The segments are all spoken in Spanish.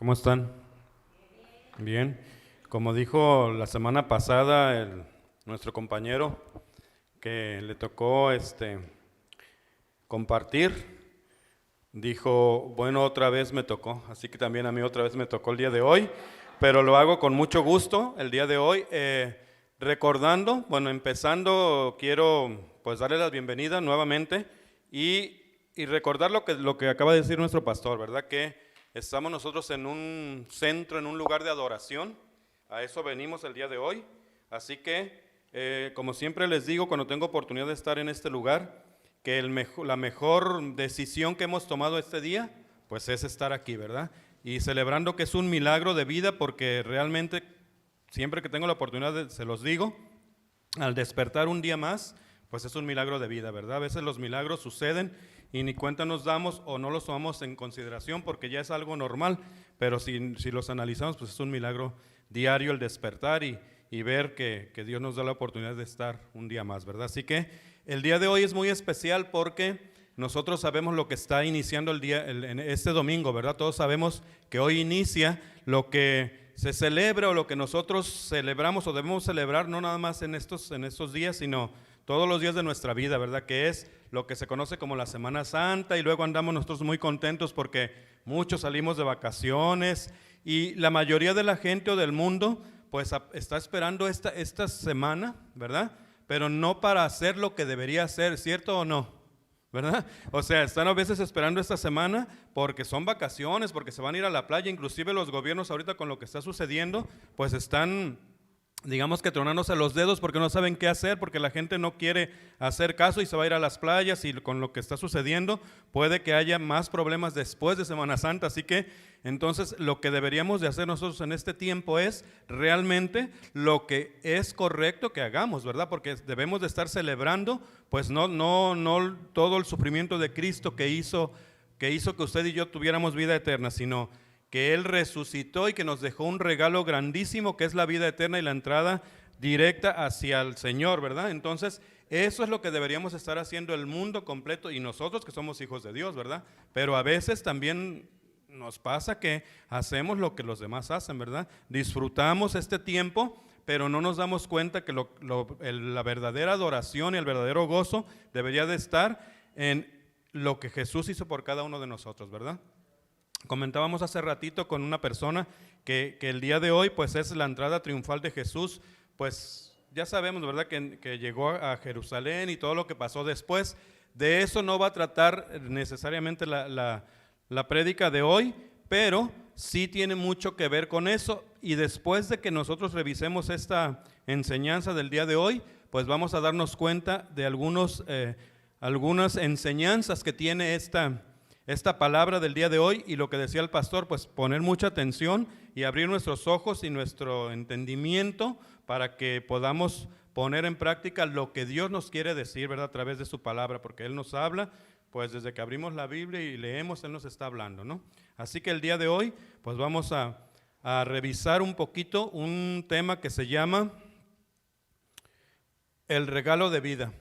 ¿Cómo están? Bien. Como dijo la semana pasada nuestro compañero que le tocó compartir, dijo, bueno, otra vez me tocó, así que también a mí otra vez me tocó el día de hoy, pero lo hago con mucho gusto el día de hoy, recordando, empezando, quiero pues darle la bienvenida nuevamente y recordar lo que acaba de decir nuestro pastor, ¿verdad? Que estamos nosotros en un centro, en un lugar de adoración, a eso venimos el día de hoy, así que como siempre les digo, cuando tengo oportunidad de estar en este lugar, que la mejor decisión que hemos tomado este día, pues es estar aquí, ¿verdad? Y celebrando que es un milagro de vida, porque realmente, siempre que tengo la oportunidad, se los digo, al despertar un día más, pues es un milagro de vida, ¿verdad? A veces los milagros suceden y ni cuenta nos damos o no los tomamos en consideración porque ya es algo normal, pero si los analizamos, pues es un milagro diario el despertar y ver que Dios nos da la oportunidad de estar un día más, ¿verdad? Así que el día de hoy es muy especial porque nosotros sabemos lo que está iniciando este domingo, ¿verdad? Todos sabemos que hoy inicia lo que se celebra o lo que nosotros celebramos o debemos celebrar, no nada más en estos días, sino todos los días de nuestra vida, ¿verdad? Que es lo que se conoce como la Semana Santa, y luego andamos nosotros muy contentos porque muchos salimos de vacaciones y la mayoría de la gente o del mundo pues está esperando esta semana, ¿verdad? Pero no para hacer lo que debería hacer, ¿cierto o no? ¿Verdad? O sea, están a veces esperando esta semana porque son vacaciones, porque se van a ir a la playa, inclusive los gobiernos ahorita con lo que está sucediendo, pues están, digamos que tronándose los dedos porque no saben qué hacer, porque la gente no quiere hacer caso y se va a ir a las playas, y con lo que está sucediendo puede que haya más problemas después de Semana Santa. Así que entonces lo que deberíamos de hacer nosotros en este tiempo es realmente lo que es correcto que hagamos, ¿verdad? Porque debemos de estar celebrando pues no todo el sufrimiento de Cristo que hizo que usted y yo tuviéramos vida eterna, sino que Él resucitó y que nos dejó un regalo grandísimo que es la vida eterna y la entrada directa hacia el Señor, ¿verdad? Entonces, eso es lo que deberíamos estar haciendo el mundo completo y nosotros que somos hijos de Dios, ¿verdad? Pero a veces también nos pasa que hacemos lo que los demás hacen, ¿verdad? Disfrutamos este tiempo, pero no nos damos cuenta que la verdadera adoración y el verdadero gozo debería de estar en lo que Jesús hizo por cada uno de nosotros, ¿verdad? Comentábamos hace ratito con una persona que el día de hoy pues es la entrada triunfal de Jesús, pues ya sabemos, ¿verdad? Que llegó a Jerusalén y todo lo que pasó después. De eso no va a tratar necesariamente la prédica de hoy, pero sí tiene mucho que ver con eso, y después de que nosotros revisemos esta enseñanza del día de hoy, pues vamos a darnos cuenta de algunas enseñanzas que tiene esta palabra del día de hoy, y lo que decía el pastor, pues poner mucha atención y abrir nuestros ojos y nuestro entendimiento para que podamos poner en práctica lo que Dios nos quiere decir, ¿verdad? A través de su palabra, porque Él nos habla, pues desde que abrimos la Biblia y leemos, Él nos está hablando, ¿no? Así que el día de hoy, pues vamos a revisar un poquito un tema que se llama el regalo de vida.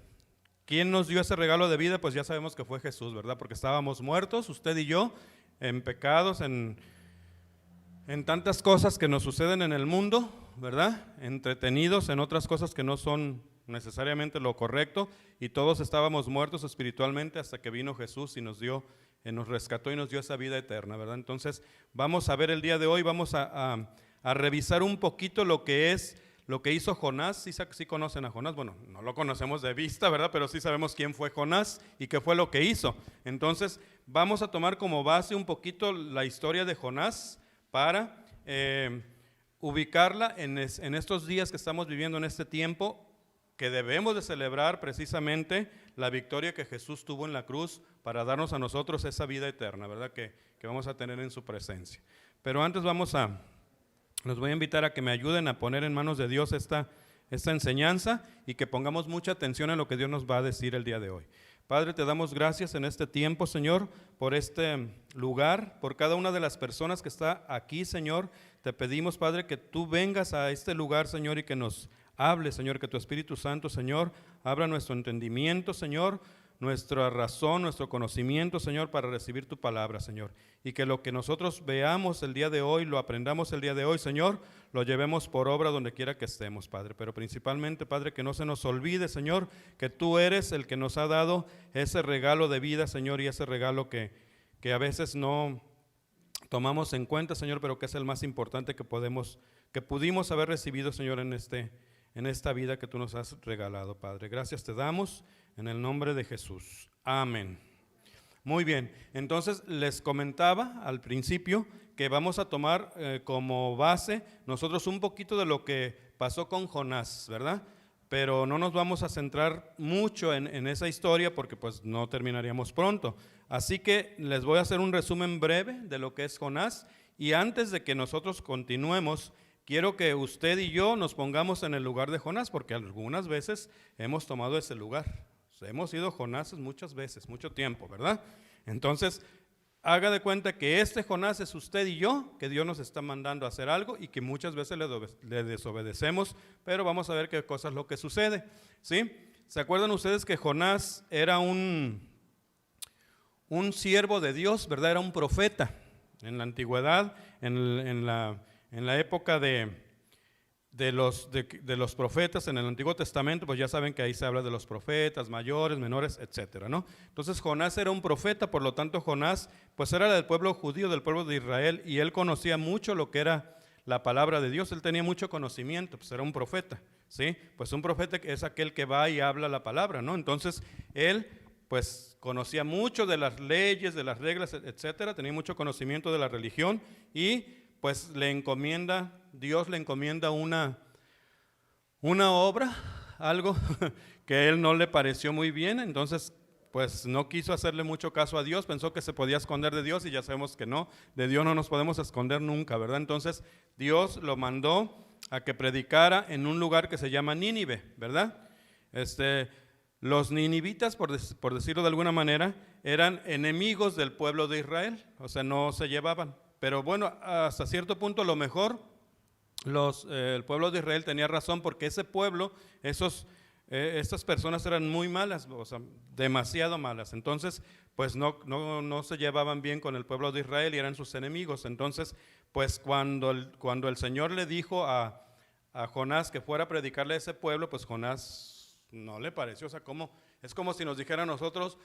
¿Quién nos dio ese regalo de vida? Pues ya sabemos que fue Jesús, ¿verdad? Porque estábamos muertos, usted y yo, en pecados, en tantas cosas que nos suceden en el mundo, ¿verdad? Entretenidos en otras cosas que no son necesariamente lo correcto, y todos estábamos muertos espiritualmente hasta que vino Jesús y nos rescató y nos dio esa vida eterna, ¿verdad? Entonces vamos a ver el día de hoy, vamos a revisar un poquito lo que hizo Jonás. ¿Sí conocen a Jonás? Bueno, no lo conocemos de vista, ¿verdad? Pero sí sabemos quién fue Jonás y qué fue lo que hizo. Entonces vamos a tomar como base un poquito la historia de Jonás para ubicarla en estos días que estamos viviendo, en este tiempo que debemos de celebrar precisamente la victoria que Jesús tuvo en la cruz para darnos a nosotros esa vida eterna, ¿verdad? Que vamos a tener en su presencia. Pero antes los voy a invitar a que me ayuden a poner en manos de Dios esta enseñanza y que pongamos mucha atención a lo que Dios nos va a decir el día de hoy. Padre, te damos gracias en este tiempo, Señor, por este lugar, por cada una de las personas que está aquí, Señor. Te pedimos, Padre, que tú vengas a este lugar, Señor, y que nos hable, Señor, que tu Espíritu Santo, Señor, abra nuestro entendimiento, Señor, nuestra razón, nuestro conocimiento, Señor, para recibir tu palabra, Señor. Y que lo que nosotros veamos el día de hoy, lo aprendamos el día de hoy, Señor, lo llevemos por obra donde quiera que estemos, Padre. Pero principalmente, Padre, que no se nos olvide, Señor, que tú eres el que nos ha dado ese regalo de vida, Señor, y ese regalo que a veces no tomamos en cuenta, Señor, pero que es el más importante que pudimos haber recibido, Señor, en esta vida que tú nos has regalado, Padre. Gracias te damos en el nombre de Jesús. Amén. Muy bien, entonces les comentaba al principio que vamos a tomar como base nosotros un poquito de lo que pasó con Jonás, ¿verdad? Pero no nos vamos a centrar mucho en esa historia porque pues no terminaríamos pronto. Así que les voy a hacer un resumen breve de lo que es Jonás, y antes de que nosotros continuemos, quiero que usted y yo nos pongamos en el lugar de Jonás, porque algunas veces hemos tomado ese lugar. Hemos sido Jonases muchas veces, mucho tiempo, ¿verdad? Entonces, haga de cuenta que este Jonás es usted y yo, que Dios nos está mandando a hacer algo y que muchas veces le desobedecemos, pero vamos a ver qué cosa es lo que sucede, ¿sí? ¿Se acuerdan ustedes que Jonás era un siervo de Dios, ¿verdad? Era un profeta en la antigüedad, en la época de los profetas en el Antiguo Testamento, pues ya saben que ahí se habla de los profetas, mayores, menores, etcétera, ¿no? Entonces Jonás era un profeta, por lo tanto Jonás pues era del pueblo judío, del pueblo de Israel, y él conocía mucho lo que era la palabra de Dios, él tenía mucho conocimiento, pues era un profeta, ¿sí? Pues un profeta es aquel que va y habla la palabra, ¿no? Entonces él pues conocía mucho de las leyes, de las reglas, etcétera, tenía mucho conocimiento de la religión, y pues Dios le encomienda una obra, algo que a él no le pareció muy bien. Entonces pues no quiso hacerle mucho caso a Dios, pensó que se podía esconder de Dios, y ya sabemos que no, de Dios no nos podemos esconder nunca, ¿verdad? Entonces Dios lo mandó a que predicara en un lugar que se llama Nínive, ¿verdad? Los ninivitas, por decirlo de alguna manera, eran enemigos del pueblo de Israel, o sea, no se llevaban. Pero bueno, hasta cierto punto lo mejor, el pueblo de Israel tenía razón, porque ese pueblo, estas personas eran muy malas, o sea, demasiado malas. Entonces, pues no se llevaban bien con el pueblo de Israel y eran sus enemigos. Entonces, pues cuando el Señor le dijo a Jonás que fuera a predicarle a ese pueblo, pues Jonás no le pareció, o sea, es como si nos dijera a nosotros,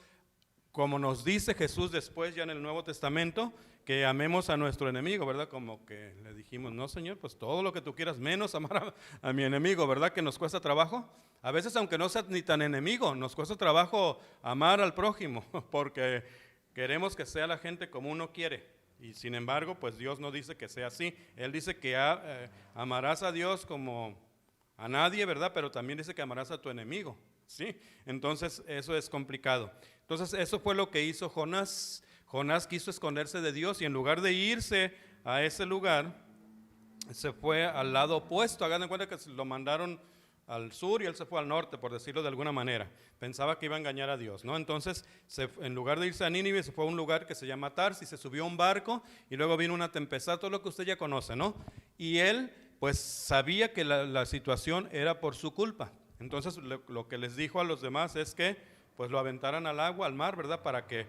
como nos dice Jesús después ya en el Nuevo Testamento, que amemos a nuestro enemigo, ¿verdad? Como que le dijimos, no, Señor, pues todo lo que tú quieras, menos amar a mi enemigo, ¿verdad? Que nos cuesta trabajo. A veces, aunque no sea ni tan enemigo, nos cuesta trabajo amar al prójimo, porque queremos que sea la gente como uno quiere. Y sin embargo, pues Dios no dice que sea así. Él dice que amarás a Dios como a nadie, ¿verdad? Pero también dice que amarás a tu enemigo, ¿sí? Entonces eso es complicado. Entonces eso fue lo que hizo Jonás. Jonás quiso esconderse de Dios, y en lugar de irse a ese lugar, se fue al lado opuesto. Hagan de cuenta que lo mandaron al sur y él se fue al norte, por decirlo de alguna manera. Pensaba que iba a engañar a Dios, ¿no? Entonces, en lugar de irse a Nínive, se fue a un lugar que se llama Tarsis, se subió a un barco y luego vino una tempestad, todo lo que usted ya conoce, ¿no? Y él pues sabía que la situación era por su culpa. Entonces lo que les dijo a los demás es que pues lo aventaran al agua, al mar, ¿verdad? Para que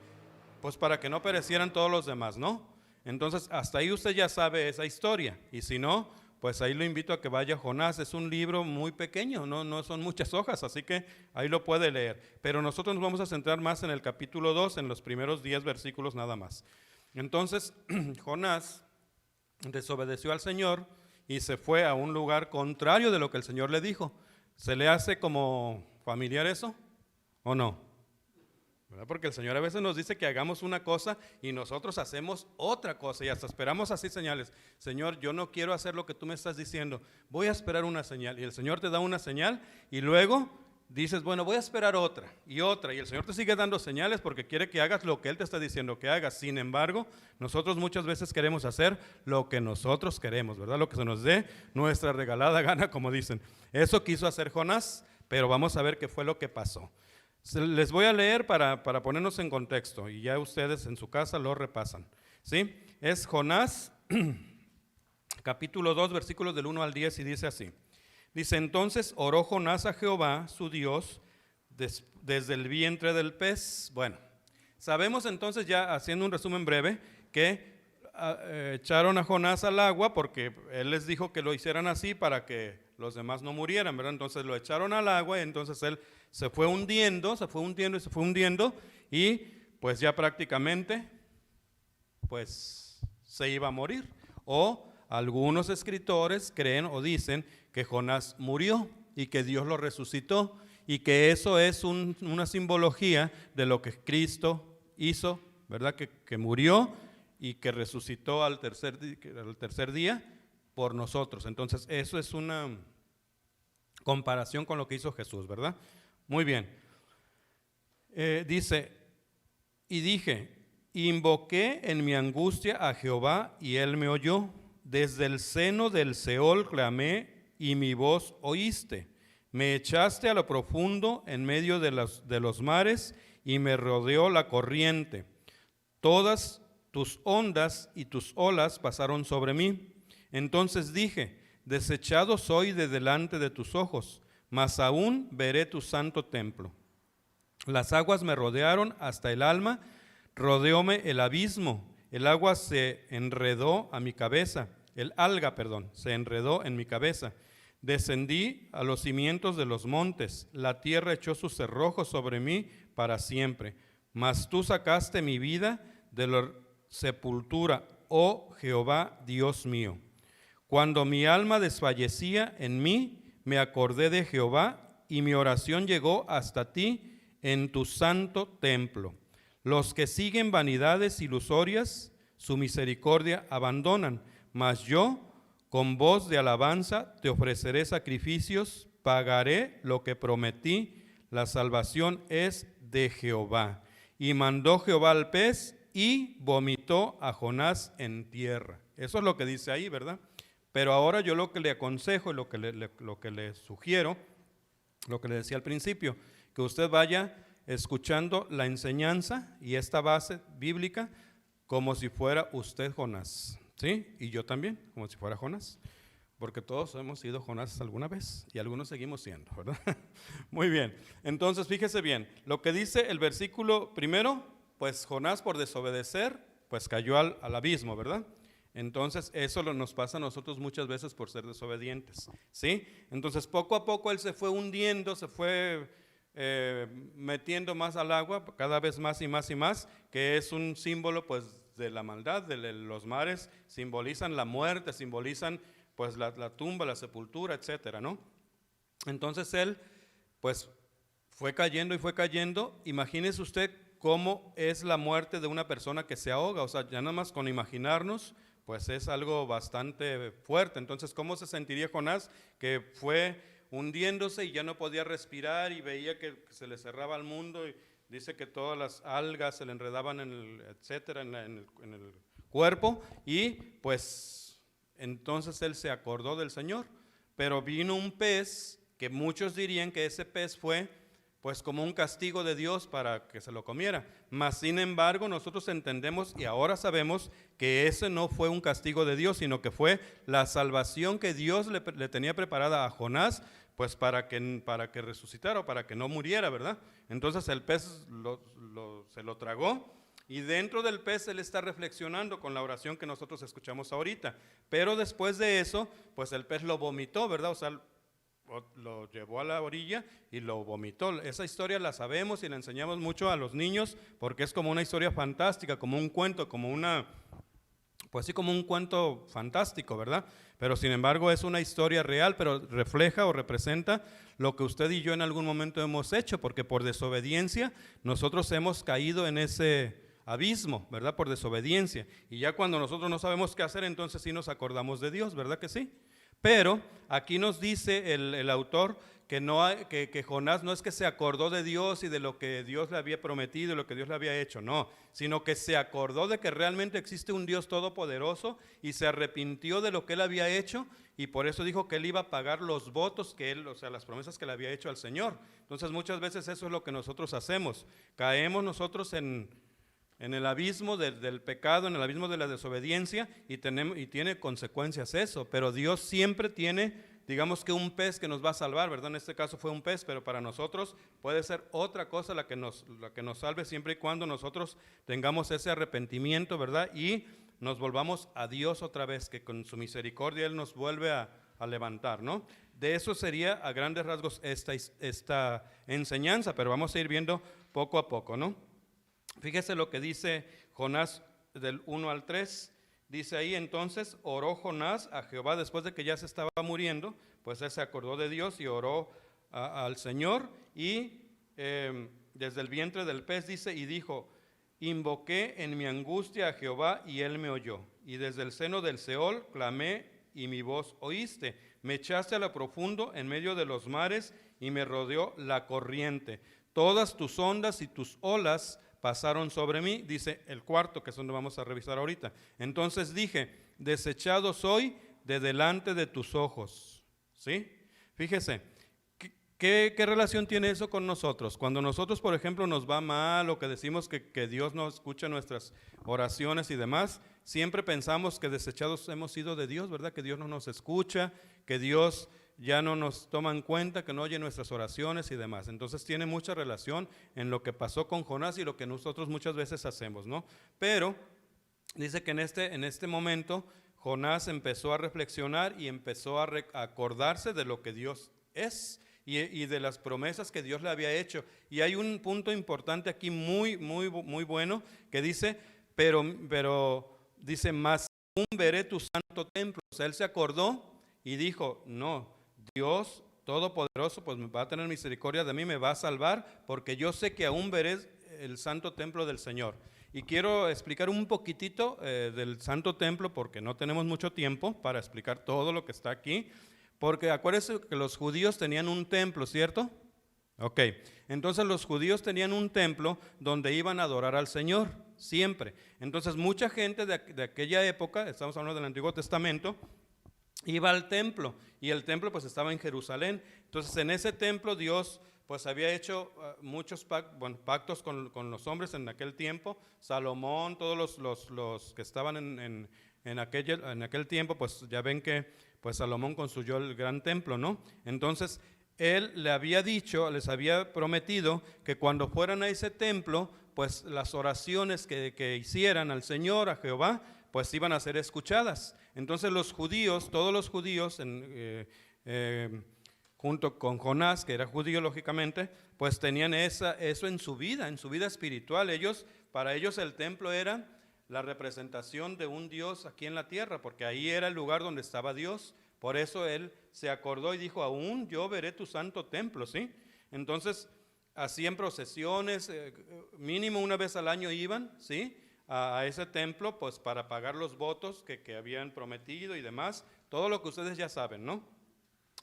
no perecieran todos los demás, ¿no? Entonces hasta ahí usted ya sabe esa historia, y si no, pues ahí lo invito a que vaya a Jonás. Es un libro muy pequeño, no son muchas hojas, así que ahí lo puede leer. Pero nosotros nos vamos a centrar más en el capítulo 2, en los primeros 10 versículos nada más. Entonces Jonás desobedeció al Señor y se fue a un lugar contrario de lo que el Señor le dijo. ¿Se le hace como familiar eso o no? ¿Verdad? Porque el Señor a veces nos dice que hagamos una cosa y nosotros hacemos otra cosa, y hasta esperamos así señales. Señor, yo no quiero hacer lo que tú me estás diciendo, voy a esperar una señal. Y el Señor te da una señal y luego dices, bueno, voy a esperar otra, y el Señor te sigue dando señales porque quiere que hagas lo que Él te está diciendo que hagas. Sin embargo, nosotros muchas veces queremos hacer lo que nosotros queremos, ¿verdad? Lo que se nos dé nuestra regalada gana, como dicen. Eso quiso hacer Jonás, pero vamos a ver qué fue lo que pasó. Les voy a leer para ponernos en contexto, y ya ustedes en su casa lo repasan, ¿sí? Es Jonás, capítulo 2, versículos del 1 al 10, y dice así. Dice, entonces oró Jonás a Jehová, su Dios, desde el vientre del pez. Bueno, sabemos entonces, ya haciendo un resumen breve, que echaron a Jonás al agua porque él les dijo que lo hicieran así para que los demás no murieran, ¿verdad? Entonces lo echaron al agua y entonces él se fue hundiendo y pues ya prácticamente pues se iba a morir. O algunos escritores creen o dicen que Jonás murió y que Dios lo resucitó y que eso es una simbología de lo que Cristo hizo, ¿verdad? Que murió y que resucitó al tercer día por nosotros. Entonces eso es una comparación con lo que hizo Jesús, ¿verdad? Muy bien. Dice, y dije, invoqué en mi angustia a Jehová y él me oyó. Desde el seno del Seol clamé y mi voz oíste. Me echaste a lo profundo en medio de los mares y me rodeó la corriente. Todas tus ondas y tus olas pasaron sobre mí. Entonces dije, desechado soy de delante de tus ojos, mas aún veré tu santo templo. Las aguas me rodearon hasta el alma, rodeóme el abismo, el agua se enredó a mi cabeza, el alga, se enredó en mi cabeza. Descendí a los cimientos de los montes, la tierra echó sus cerrojos sobre mí para siempre. Mas tú sacaste mi vida de la sepultura, oh Jehová, Dios mío. Cuando mi alma desfallecía en mí, me acordé de Jehová y mi oración llegó hasta ti en tu santo templo. Los que siguen vanidades ilusorias, su misericordia abandonan, mas yo, con voz de alabanza, te ofreceré sacrificios, pagaré lo que prometí, la salvación es de Jehová. Y mandó Jehová al pez y vomitó a Jonás en tierra. Eso es lo que dice ahí, ¿verdad? Pero ahora yo lo que le aconsejo y lo que le sugiero, lo que le decía al principio, que usted vaya escuchando la enseñanza y esta base bíblica como si fuera usted Jonás, ¿sí? Y yo también, como si fuera Jonás, porque todos hemos sido Jonás alguna vez y algunos seguimos siendo, ¿verdad? Muy bien, entonces fíjese bien, lo que dice el versículo primero, pues Jonás por desobedecer, pues cayó al abismo, ¿verdad? Entonces eso nos pasa a nosotros muchas veces por ser desobedientes, ¿sí? Entonces poco a poco él se fue hundiendo, se fue metiendo más al agua, cada vez más y más y más, que es un símbolo pues de la maldad, de los mares simbolizan la muerte, simbolizan pues la tumba, la sepultura, etcétera, ¿no? Entonces él pues fue cayendo y fue cayendo. Imagínese usted cómo es la muerte de una persona que se ahoga, o sea, ya nada más con imaginarnos pues es algo bastante fuerte. Entonces, ¿cómo se sentiría Jonás que fue hundiéndose y ya no podía respirar y veía que se le cerraba el mundo? Y dice que todas las algas se le enredaban etcétera, en el cuerpo, y pues entonces él se acordó del Señor. Pero vino un pez, que muchos dirían que ese pez fue pues como un castigo de Dios para que se lo comiera. Mas sin embargo nosotros entendemos y ahora sabemos que ese no fue un castigo de Dios, sino que fue la salvación que Dios le tenía preparada a Jonás, pues para que resucitara o para que no muriera, ¿verdad? Entonces el pez se lo tragó y dentro del pez él está reflexionando con la oración que nosotros escuchamos ahorita. Pero después de eso, pues el pez lo vomitó, ¿verdad? O sea, lo llevó a la orilla y lo vomitó. Esa historia la sabemos y la enseñamos mucho a los niños porque es como una historia fantástica, como un cuento, pues sí, como un cuento fantástico, ¿verdad? Pero sin embargo es una historia real, pero refleja o representa lo que usted y yo en algún momento hemos hecho, porque por desobediencia nosotros hemos caído en ese abismo, ¿verdad? Por desobediencia. Y ya cuando nosotros no sabemos qué hacer, entonces sí nos acordamos de Dios, ¿verdad que sí? Pero aquí nos dice el autor que Jonás no es que se acordó de Dios y de lo que Dios le había prometido y lo que Dios le había hecho, no, sino que se acordó de que realmente existe un Dios todopoderoso y se arrepintió de lo que él había hecho y por eso dijo que él iba a pagar los votos que él, o sea, las promesas que le había hecho al Señor. Entonces muchas veces eso es lo que nosotros hacemos, caemos nosotros en el abismo del pecado, en el abismo de la desobediencia y tiene consecuencias eso, pero Dios siempre tiene digamos que un pez que nos va a salvar, ¿verdad? En este caso fue un pez, pero para nosotros puede ser otra cosa la que nos salve, siempre y cuando nosotros tengamos ese arrepentimiento, ¿verdad? Y nos volvamos a Dios otra vez, que con su misericordia Él nos vuelve a levantar, ¿no? De eso sería a grandes rasgos esta enseñanza, pero vamos a ir viendo poco a poco, ¿no? Fíjese lo que dice Jonás del 1 al 3. Dice ahí: entonces oró Jonás a Jehová después de que ya se estaba muriendo, pues él se acordó de Dios y oró al Señor, y desde el vientre del pez dice, y dijo: invoqué en mi angustia a Jehová y él me oyó, y desde el seno del Seol clamé y mi voz oíste. Me echaste a lo profundo en medio de los mares y me rodeó la corriente. Todas tus ondas y tus olas pasaron sobre mí, dice el cuarto, que es donde vamos a revisar ahorita. Entonces dije: desechado soy de delante de tus ojos. ¿Sí? Fíjese, ¿qué relación tiene eso con nosotros? Cuando nosotros, por ejemplo, nos va mal o que decimos que Dios no escucha nuestras oraciones y demás, siempre pensamos que desechados hemos sido de Dios, ¿verdad? Que Dios no nos escucha, que Dios ya no nos toma en cuenta, que no oye nuestras oraciones y demás. Entonces tiene mucha relación en lo que pasó con Jonás y lo que nosotros muchas veces hacemos, ¿no? Pero dice que en este momento Jonás empezó a reflexionar y empezó a acordarse de lo que Dios es y de las promesas que Dios le había hecho. Y hay un punto importante aquí muy bueno que dice, pero dice: más aún veré tu santo templo. O sea, él se acordó y dijo: no, Dios Todopoderoso pues va a tener misericordia de mí, me va a salvar, porque yo sé que aún veré el santo templo del Señor. Y quiero explicar un poquitito del santo templo, porque no tenemos mucho tiempo para explicar todo lo que está aquí, porque acuérdense que los judíos tenían un templo, ¿cierto? Ok, entonces los judíos tenían un templo donde iban a adorar al Señor, siempre. Entonces mucha gente de aquella época, estamos hablando del Antiguo Testamento, iba al templo, y el templo pues estaba en Jerusalén. Entonces en ese templo Dios pues había hecho muchos pactos con los hombres en aquel tiempo. Salomón, todos los que estaban en aquel tiempo, pues ya ven que pues Salomón construyó el gran templo, ¿no? Entonces él les había prometido que cuando fueran a ese templo, pues las oraciones que hicieran al Señor, a Jehová, pues iban a ser escuchadas. Entonces los judíos, todos los judíos, junto con Jonás, que era judío lógicamente, pues tenían eso en su vida espiritual. Para ellos el templo era la representación de un Dios aquí en la tierra, porque ahí era el lugar donde estaba Dios. Por eso él se acordó y dijo: aún yo veré tu santo templo, ¿sí? Entonces hacían procesiones, mínimo una vez al año iban, ¿sí?, a ese templo, pues para pagar los votos que habían prometido y demás, todo lo que ustedes ya saben, ¿no?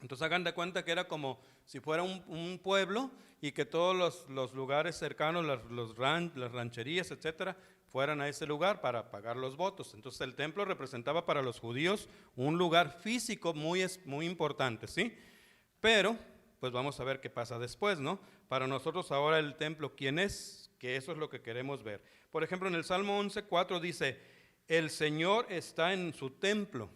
Entonces hagan de cuenta que era como si fuera un pueblo, y que todos los lugares cercanos, las rancherías, etcétera, fueran a ese lugar para pagar los votos. Entonces el templo representaba para los judíos un lugar físico muy importante, ¿sí? Pero pues vamos a ver qué pasa después, ¿no? Para nosotros ahora el templo, ¿quién es? Que eso es lo que queremos ver. Por ejemplo, en el Salmo 11:4 dice: el Señor está en su templo,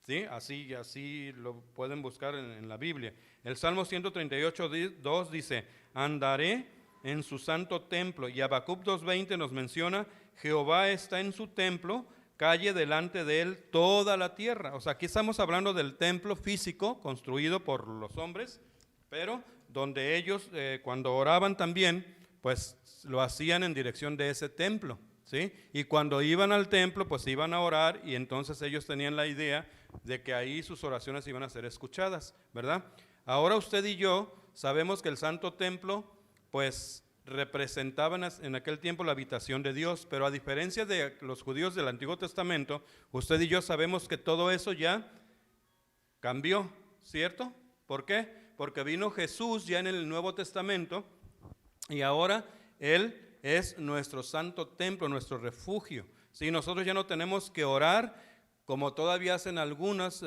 ¿sí? Así lo pueden buscar en la Biblia. El Salmo 138:2 dice: andaré en su santo templo. Y Habacuc 2:20 nos menciona: Jehová está en su templo, calle delante de él toda la tierra. O sea, aquí estamos hablando del templo físico construido por los hombres, pero donde ellos cuando oraban también, pues lo hacían en dirección de ese templo, ¿sí? Y cuando iban al templo, pues iban a orar, y entonces ellos tenían la idea de que ahí sus oraciones iban a ser escuchadas, ¿verdad? Ahora usted y yo sabemos que el santo templo, pues representaba en aquel tiempo la habitación de Dios, pero a diferencia de los judíos del Antiguo Testamento, usted y yo sabemos que todo eso ya cambió, ¿cierto? ¿Por qué? Porque vino Jesús ya en el Nuevo Testamento, y ahora Él es nuestro santo templo, nuestro refugio. ¿Sí? Nosotros ya no tenemos que orar como todavía hacen algunas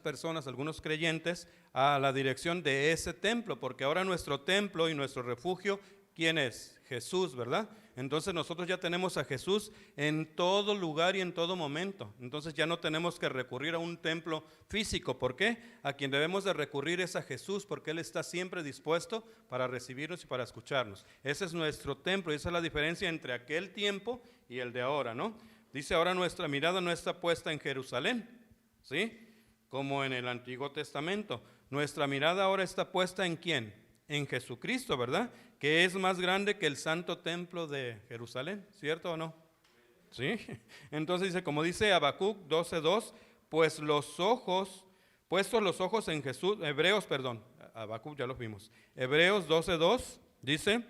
personas, algunos creyentes, a la dirección de ese templo, porque ahora nuestro templo y nuestro refugio, ¿quién es? Jesús, ¿verdad? Entonces nosotros ya tenemos a Jesús en todo lugar y en todo momento. Entonces ya no tenemos que recurrir a un templo físico. ¿Por qué? A quien debemos de recurrir es a Jesús, porque Él está siempre dispuesto para recibirnos y para escucharnos. Ese es nuestro templo y esa es la diferencia entre aquel tiempo y el de ahora, ¿no? Dice, ahora nuestra mirada no está puesta en Jerusalén, ¿sí? Como en el Antiguo Testamento. Nuestra mirada ahora está puesta ¿en quién? En Jesucristo, ¿verdad? Que es más grande que el santo templo de Jerusalén, ¿cierto o no? Sí. Entonces dice, como dice Habacuc 12:2, puestos los ojos en Jesús, Habacuc ya los vimos. Hebreos 12:2 dice,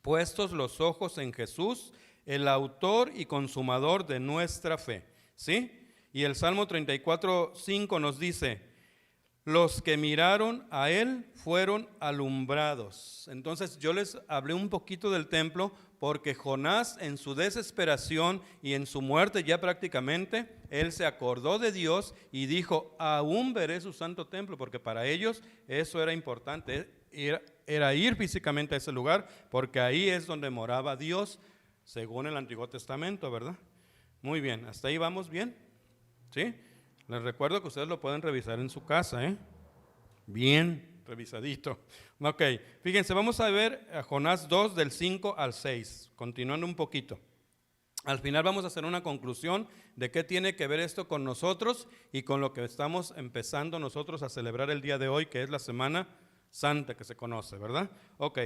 puestos los ojos en Jesús, el autor y consumador de nuestra fe, ¿sí? Y el Salmo 34:5 nos dice, los que miraron a Él fueron alumbrados. Entonces yo les hablé un poquito del templo porque Jonás en su desesperación y en su muerte ya prácticamente, él se acordó de Dios y dijo, aún veré su santo templo, porque para ellos eso era importante, era ir físicamente a ese lugar, porque ahí es donde moraba Dios, según el Antiguo Testamento, ¿verdad? Muy bien, ¿hasta ahí vamos bien? ¿Sí? Les recuerdo que ustedes lo pueden revisar en su casa, ¿eh? Bien revisadito. Ok, fíjense, vamos a ver a Jonás 2 del 5 al 6, continuando un poquito. Al final vamos a hacer una conclusión de qué tiene que ver esto con nosotros y con lo que estamos empezando nosotros a celebrar el día de hoy, que es la Semana Santa que se conoce, ¿verdad? Ok,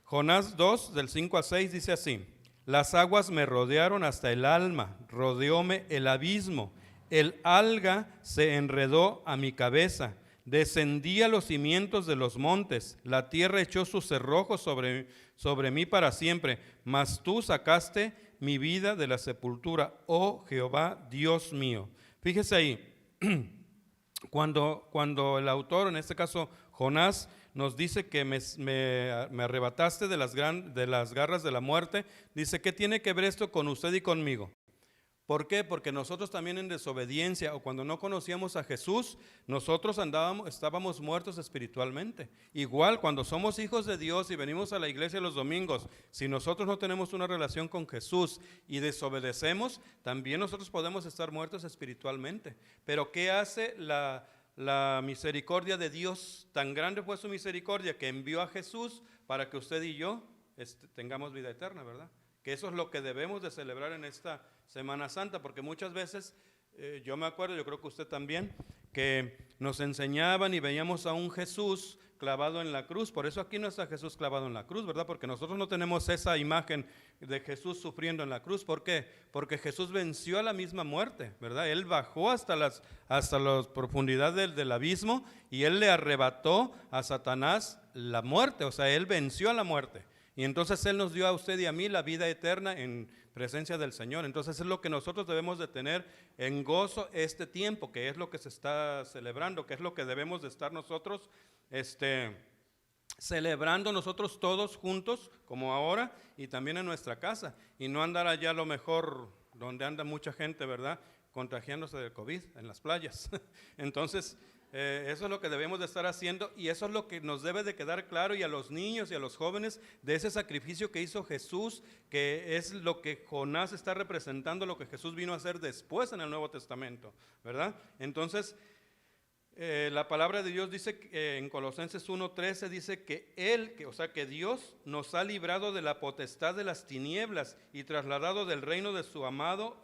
Jonás 2 del 5 al 6 dice así, las aguas me rodearon hasta el alma, rodeóme el abismo. El alga se enredó a mi cabeza, descendí a los cimientos de los montes, la tierra echó sus cerrojos sobre mí para siempre, mas tú sacaste mi vida de la sepultura, oh Jehová, Dios mío. Fíjese ahí, cuando el autor, en este caso Jonás, nos dice que me arrebataste de las garras de la muerte, dice, ¿qué tiene que ver esto con usted y conmigo? ¿Por qué? Porque nosotros también en desobediencia o cuando no conocíamos a Jesús, nosotros estábamos muertos espiritualmente. Igual cuando somos hijos de Dios y venimos a la iglesia los domingos, si nosotros no tenemos una relación con Jesús y desobedecemos, también nosotros podemos estar muertos espiritualmente. Pero ¿qué hace la misericordia de Dios? Tan grande fue su misericordia que envió a Jesús para que usted y yo tengamos vida eterna, ¿verdad? Que eso es lo que debemos de celebrar en esta Semana Santa, porque muchas veces, yo me acuerdo, yo creo que usted también, que nos enseñaban y veíamos a un Jesús clavado en la cruz. Por eso aquí no está Jesús clavado en la cruz, ¿verdad? Porque nosotros no tenemos esa imagen de Jesús sufriendo en la cruz. ¿Por qué? Porque Jesús venció a la misma muerte, ¿verdad? Él bajó hasta las profundidades del abismo y Él le arrebató a Satanás la muerte, o sea, Él venció a la muerte. Y entonces Él nos dio a usted y a mí la vida eterna en presencia del Señor. Entonces es lo que nosotros debemos de tener en gozo este tiempo, que es lo que se está celebrando, que es lo que debemos de estar nosotros celebrando nosotros todos juntos, como ahora, y también en nuestra casa. Y no andar allá a lo mejor donde anda mucha gente, ¿verdad?, contagiándose del COVID, en las playas. Entonces, eso es lo que debemos de estar haciendo y eso es lo que nos debe de quedar claro y a los niños y a los jóvenes de ese sacrificio que hizo Jesús, que es lo que Jonás está representando, lo que Jesús vino a hacer después en el Nuevo Testamento, ¿verdad? Entonces, la palabra de Dios dice en Colosenses 1:13 dice que Dios nos ha librado de la potestad de las tinieblas y trasladado del reino de su amado,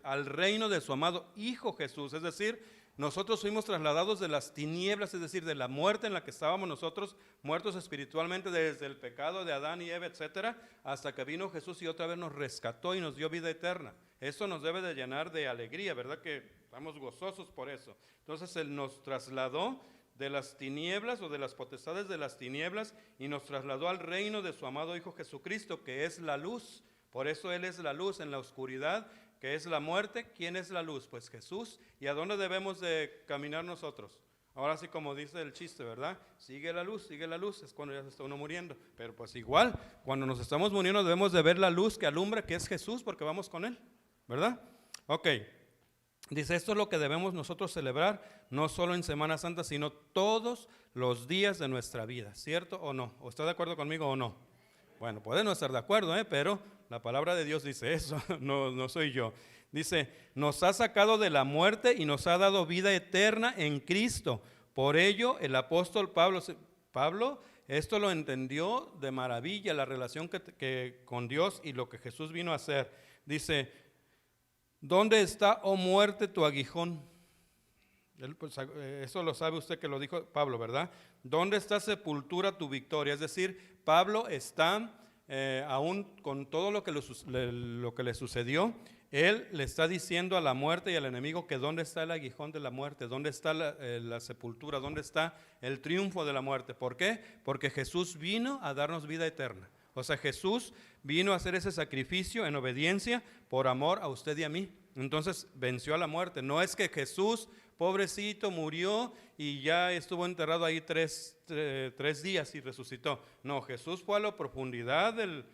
al reino de su amado Hijo Jesús. Es decir, nosotros fuimos trasladados de las tinieblas, es decir, de la muerte en la que estábamos nosotros, muertos espiritualmente desde el pecado de Adán y Eva, etcétera, hasta que vino Jesús y otra vez nos rescató y nos dio vida eterna. Eso nos debe de llenar de alegría, ¿verdad? Que estamos gozosos por eso. Entonces Él nos trasladó de las tinieblas o de las potestades de las tinieblas y nos trasladó al reino de su amado Hijo Jesucristo, que es la luz. Por eso Él es la luz en la oscuridad, que es la muerte. ¿Quién es la luz? Pues Jesús. ¿Y a dónde debemos de caminar nosotros? Ahora sí, como dice el chiste, ¿verdad? Sigue la luz, es cuando ya se está uno muriendo. Pero pues igual, cuando nos estamos muriendo debemos de ver la luz que alumbra, que es Jesús, porque vamos con Él, ¿verdad? Ok, dice, esto es lo que debemos nosotros celebrar, no solo en Semana Santa, sino todos los días de nuestra vida, ¿cierto o no? ¿O está de acuerdo conmigo o no? Bueno, puede no estar de acuerdo, pero la palabra de Dios dice eso, no soy yo. Dice, nos ha sacado de la muerte y nos ha dado vida eterna en Cristo. Por ello, el apóstol Pablo, esto lo entendió de maravilla, la relación que con Dios y lo que Jesús vino a hacer. Dice, ¿dónde está, oh muerte, tu aguijón? Eso lo sabe usted que lo dijo Pablo, ¿verdad? ¿Dónde está, sepultura, tu victoria? Es decir, Pablo está, aún con todo lo que le sucedió, él le está diciendo a la muerte y al enemigo que dónde está el aguijón de la muerte, dónde está la sepultura, dónde está el triunfo de la muerte. ¿Por qué? Porque Jesús vino a darnos vida eterna. O sea, Jesús vino a hacer ese sacrificio en obediencia por amor a usted y a mí. Entonces venció a la muerte. No es que Jesús, pobrecito, murió y ya estuvo enterrado ahí tres días y resucitó. No, Jesús fue a la profundidad del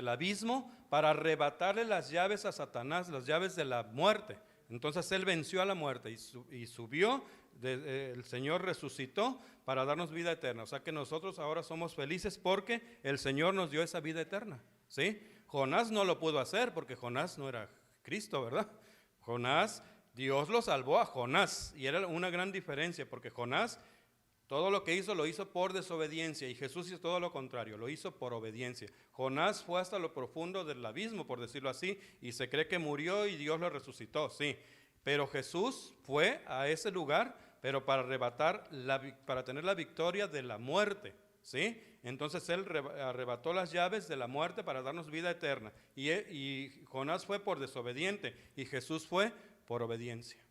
abismo para arrebatarle las llaves a Satanás, las llaves de la muerte. Entonces Él venció a la muerte y subió, el Señor resucitó para darnos vida eterna. O sea que nosotros ahora somos felices porque el Señor nos dio esa vida eterna, ¿sí? Jonás no lo pudo hacer porque Jonás no era Cristo, ¿verdad? Jonás, Dios lo salvó a Jonás y era una gran diferencia porque Jonás todo lo que hizo lo hizo por desobediencia y Jesús hizo todo lo contrario, lo hizo por obediencia. Jonás fue hasta lo profundo del abismo, por decirlo así, y se cree que murió y Dios lo resucitó, sí. Pero Jesús fue a ese lugar, pero para para tener la victoria de la muerte, ¿sí? Entonces Él arrebató las llaves de la muerte para darnos vida eterna. Y Jonás fue por desobediente y Jesús fue por obediencia.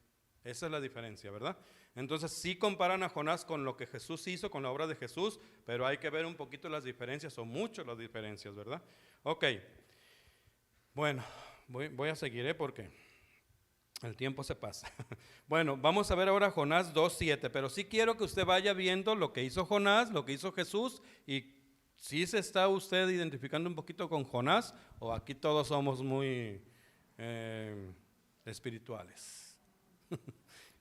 Esa es la diferencia, ¿verdad? Entonces sí comparan a Jonás con lo que Jesús hizo, con la obra de Jesús, pero hay que ver un poquito las diferencias, o mucho las diferencias, ¿verdad? Ok, bueno, voy a seguir, porque el tiempo se pasa. Bueno, vamos a ver ahora Jonás 2:7, pero sí quiero que usted vaya viendo lo que hizo Jonás, lo que hizo Jesús, y si se está usted identificando un poquito con Jonás, o aquí todos somos muy espirituales.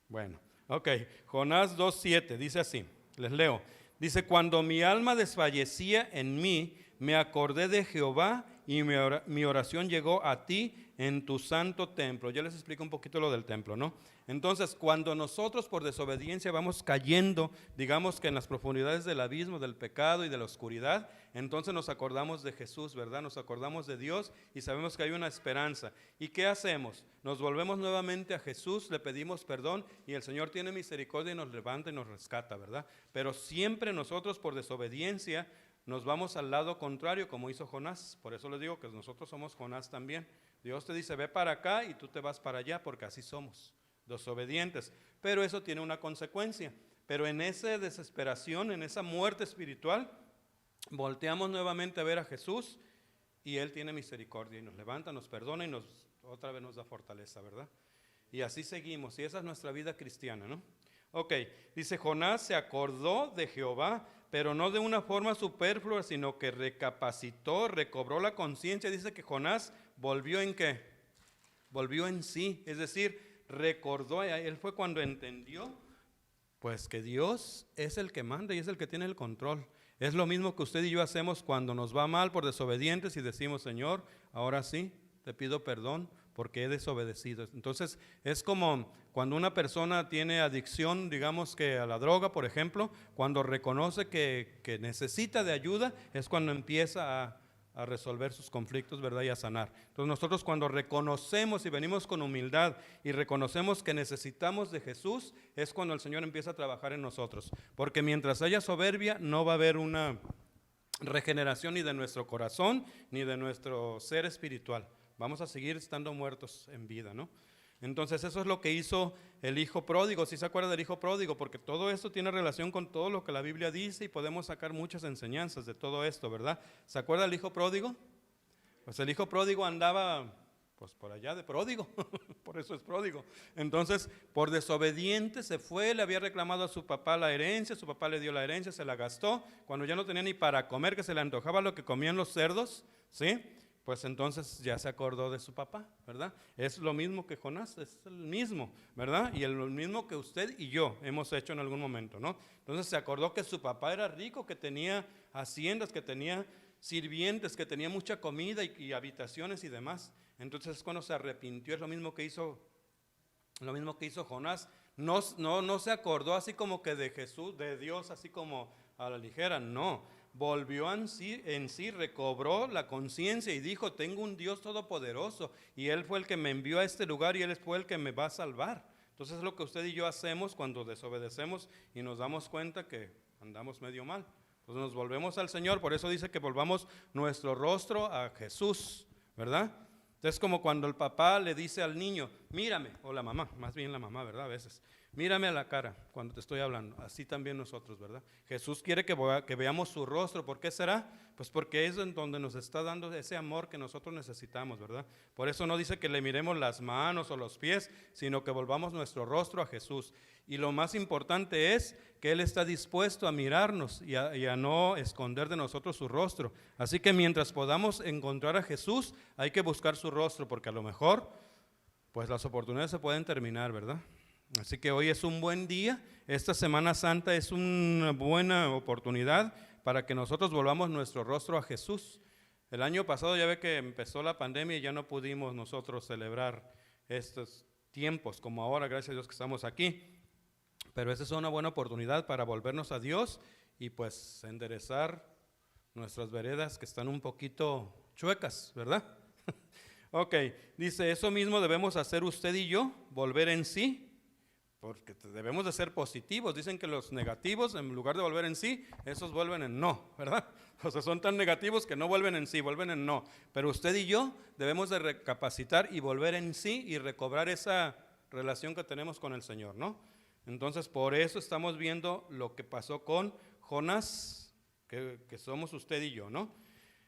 Bueno, ok, Jonás 2:7 dice así, les leo. Dice, cuando mi alma desfallecía en mí, me acordé de Jehová y mi oración llegó a ti en tu santo templo. Ya les explico un poquito lo del templo, ¿no? Entonces, cuando nosotros por desobediencia vamos cayendo, digamos que en las profundidades del abismo, del pecado y de la oscuridad, entonces nos acordamos de Jesús, ¿verdad? Nos acordamos de Dios y sabemos que hay una esperanza. ¿Y qué hacemos? Nos volvemos nuevamente a Jesús, le pedimos perdón y el Señor tiene misericordia y nos levanta y nos rescata, ¿verdad? Pero siempre nosotros por desobediencia nos vamos al lado contrario como hizo Jonás. Por eso les digo que nosotros somos Jonás también. Dios te dice, ve para acá y tú te vas para allá porque así somos, desobedientes. Pero eso tiene una consecuencia. Pero en esa desesperación, en esa muerte espiritual, volteamos nuevamente a ver a Jesús y Él tiene misericordia y nos levanta, nos perdona y otra vez nos da fortaleza, ¿verdad? Y así seguimos y esa es nuestra vida cristiana, ¿no? Ok, dice Jonás se acordó de Jehová, pero no de una forma superflua, sino que recapacitó, recobró la conciencia. Dice que Jonás volvió ¿en qué? Volvió en sí, es decir, recordó, él fue cuando entendió, pues que Dios es el que manda y es el que tiene el control. Es lo mismo que usted y yo hacemos cuando nos va mal por desobedientes y decimos, Señor, ahora sí, te pido perdón porque he desobedecido. Entonces es como cuando una persona tiene adicción, digamos que a la droga, por ejemplo, cuando reconoce que necesita de ayuda, es cuando empieza a resolver sus conflictos, ¿verdad? Y a sanar. Entonces nosotros cuando reconocemos y venimos con humildad y reconocemos que necesitamos de Jesús, es cuando el Señor empieza a trabajar en nosotros. Porque mientras haya soberbia, no va a haber una regeneración ni de nuestro corazón, ni de nuestro ser espiritual. Vamos a seguir estando muertos en vida, ¿no? Entonces eso es lo que hizo el hijo pródigo. ¿Sí se acuerda del hijo pródigo? Porque todo esto tiene relación con todo lo que la Biblia dice y podemos sacar muchas enseñanzas de todo esto, ¿verdad? ¿Se acuerda del hijo pródigo? Pues el hijo pródigo andaba pues por allá de pródigo, por eso es pródigo. Entonces, por desobediente se fue, le había reclamado a su papá la herencia, su papá le dio la herencia, se la gastó, cuando ya no tenía ni para comer, que se le antojaba lo que comían los cerdos, ¿sí? pues entonces ya se acordó de su papá, ¿verdad? Es lo mismo que Jonás, es el mismo, ¿verdad? Y lo mismo que usted y yo hemos hecho en algún momento, ¿no? Entonces se acordó que su papá era rico, que tenía haciendas, que tenía sirvientes, que tenía mucha comida y habitaciones y demás. Entonces cuando se arrepintió, es lo mismo que hizo Jonás. No se acordó así como que de Jesús, de Dios, así como a la ligera, no. Volvió en sí, recobró la conciencia y dijo, tengo un Dios todopoderoso y Él fue el que me envió a este lugar y Él fue el que me va a salvar. Entonces es lo que usted y yo hacemos cuando desobedecemos y nos damos cuenta que andamos medio mal. Entonces nos volvemos al Señor, por eso dice que volvamos nuestro rostro a Jesús, ¿verdad? Es como cuando el papá le dice al niño, mírame, o la mamá, más bien la mamá, ¿verdad? A veces, mírame a la cara cuando te estoy hablando, así también nosotros, ¿verdad? Jesús quiere que veamos su rostro, ¿por qué será? Pues porque es en donde nos está dando ese amor que nosotros necesitamos, ¿verdad? Por eso no dice que le miremos las manos o los pies, sino que volvamos nuestro rostro a Jesús. Y lo más importante es que Él está dispuesto a mirarnos y a no esconder de nosotros su rostro. Así que mientras podamos encontrar a Jesús, hay que buscar su rostro, porque a lo mejor, pues las oportunidades se pueden terminar, ¿verdad? Así que hoy es un buen día, esta Semana Santa es una buena oportunidad para que nosotros volvamos nuestro rostro a Jesús. El año pasado ya ve que empezó la pandemia y ya no pudimos nosotros celebrar estos tiempos como ahora, gracias a Dios que estamos aquí. Pero esa es una buena oportunidad para volvernos a Dios y pues enderezar nuestras veredas que están un poquito chuecas, ¿verdad? Ok, dice, eso mismo debemos hacer usted y yo, volver en sí, porque debemos de ser positivos. Dicen que los negativos, en lugar de volver en sí, esos vuelven en no, ¿verdad? O sea, son tan negativos que no vuelven en sí, vuelven en no. Pero usted y yo debemos de recapacitar y volver en sí y recobrar esa relación que tenemos con el Señor, ¿no? Entonces, por eso estamos viendo lo que pasó con Jonás, que somos usted y yo, ¿no?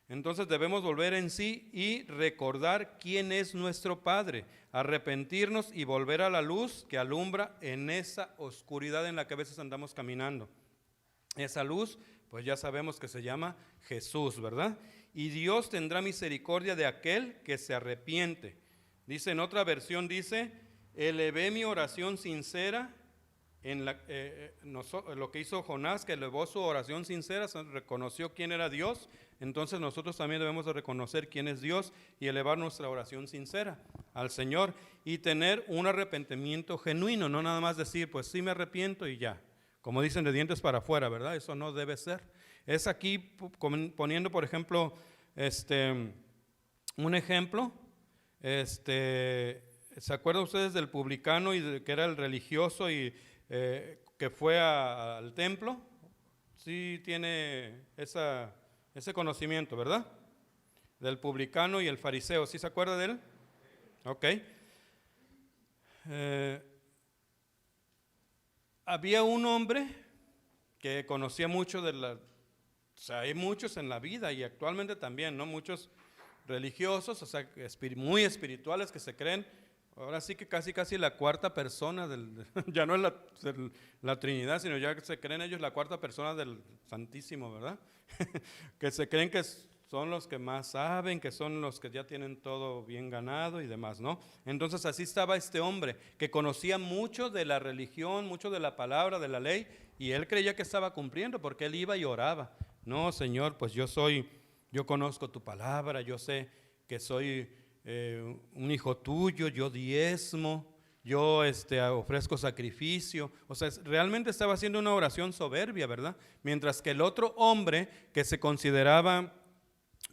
Entonces debemos volver en sí y recordar quién es nuestro Padre, arrepentirnos y volver a la luz que alumbra en esa oscuridad en la que a veces andamos caminando. Esa luz, pues ya sabemos que se llama Jesús, ¿verdad? Y Dios tendrá misericordia de aquel que se arrepiente. Dice en otra versión, dice, elevé mi oración sincera. Lo que hizo Jonás, que elevó su oración sincera, reconoció quién era Dios. Entonces nosotros también debemos de reconocer quién es Dios y elevar nuestra oración sincera al Señor y tener un arrepentimiento genuino, no nada más decir, pues sí me arrepiento y ya, como dicen, de dientes para afuera, ¿verdad? Eso no debe ser. Es aquí poniendo, por ejemplo, un ejemplo, ¿se acuerdan ustedes del publicano que era el religioso y que fue al templo? Sí tiene ese conocimiento, ¿verdad? Del publicano y el fariseo, ¿sí se acuerda de él? Ok. Había un hombre que conocía mucho o sea, hay muchos en la vida y actualmente también, ¿no? Muchos religiosos, o sea, muy espirituales que se creen. Ahora sí que casi la cuarta persona ya no es la Trinidad, sino ya se creen ellos la cuarta persona del Santísimo, ¿verdad? Que se creen que son los que más saben, que son los que ya tienen todo bien ganado y demás, ¿no? Entonces así estaba este hombre, que conocía mucho de la religión, mucho de la palabra, de la ley, y él creía que estaba cumpliendo porque él iba y oraba. No, Señor, pues yo conozco tu palabra, yo sé que soy un hijo tuyo, yo diezmo, yo ofrezco sacrificio. O sea, realmente estaba haciendo una oración soberbia, ¿verdad? Mientras que el otro hombre que se consideraba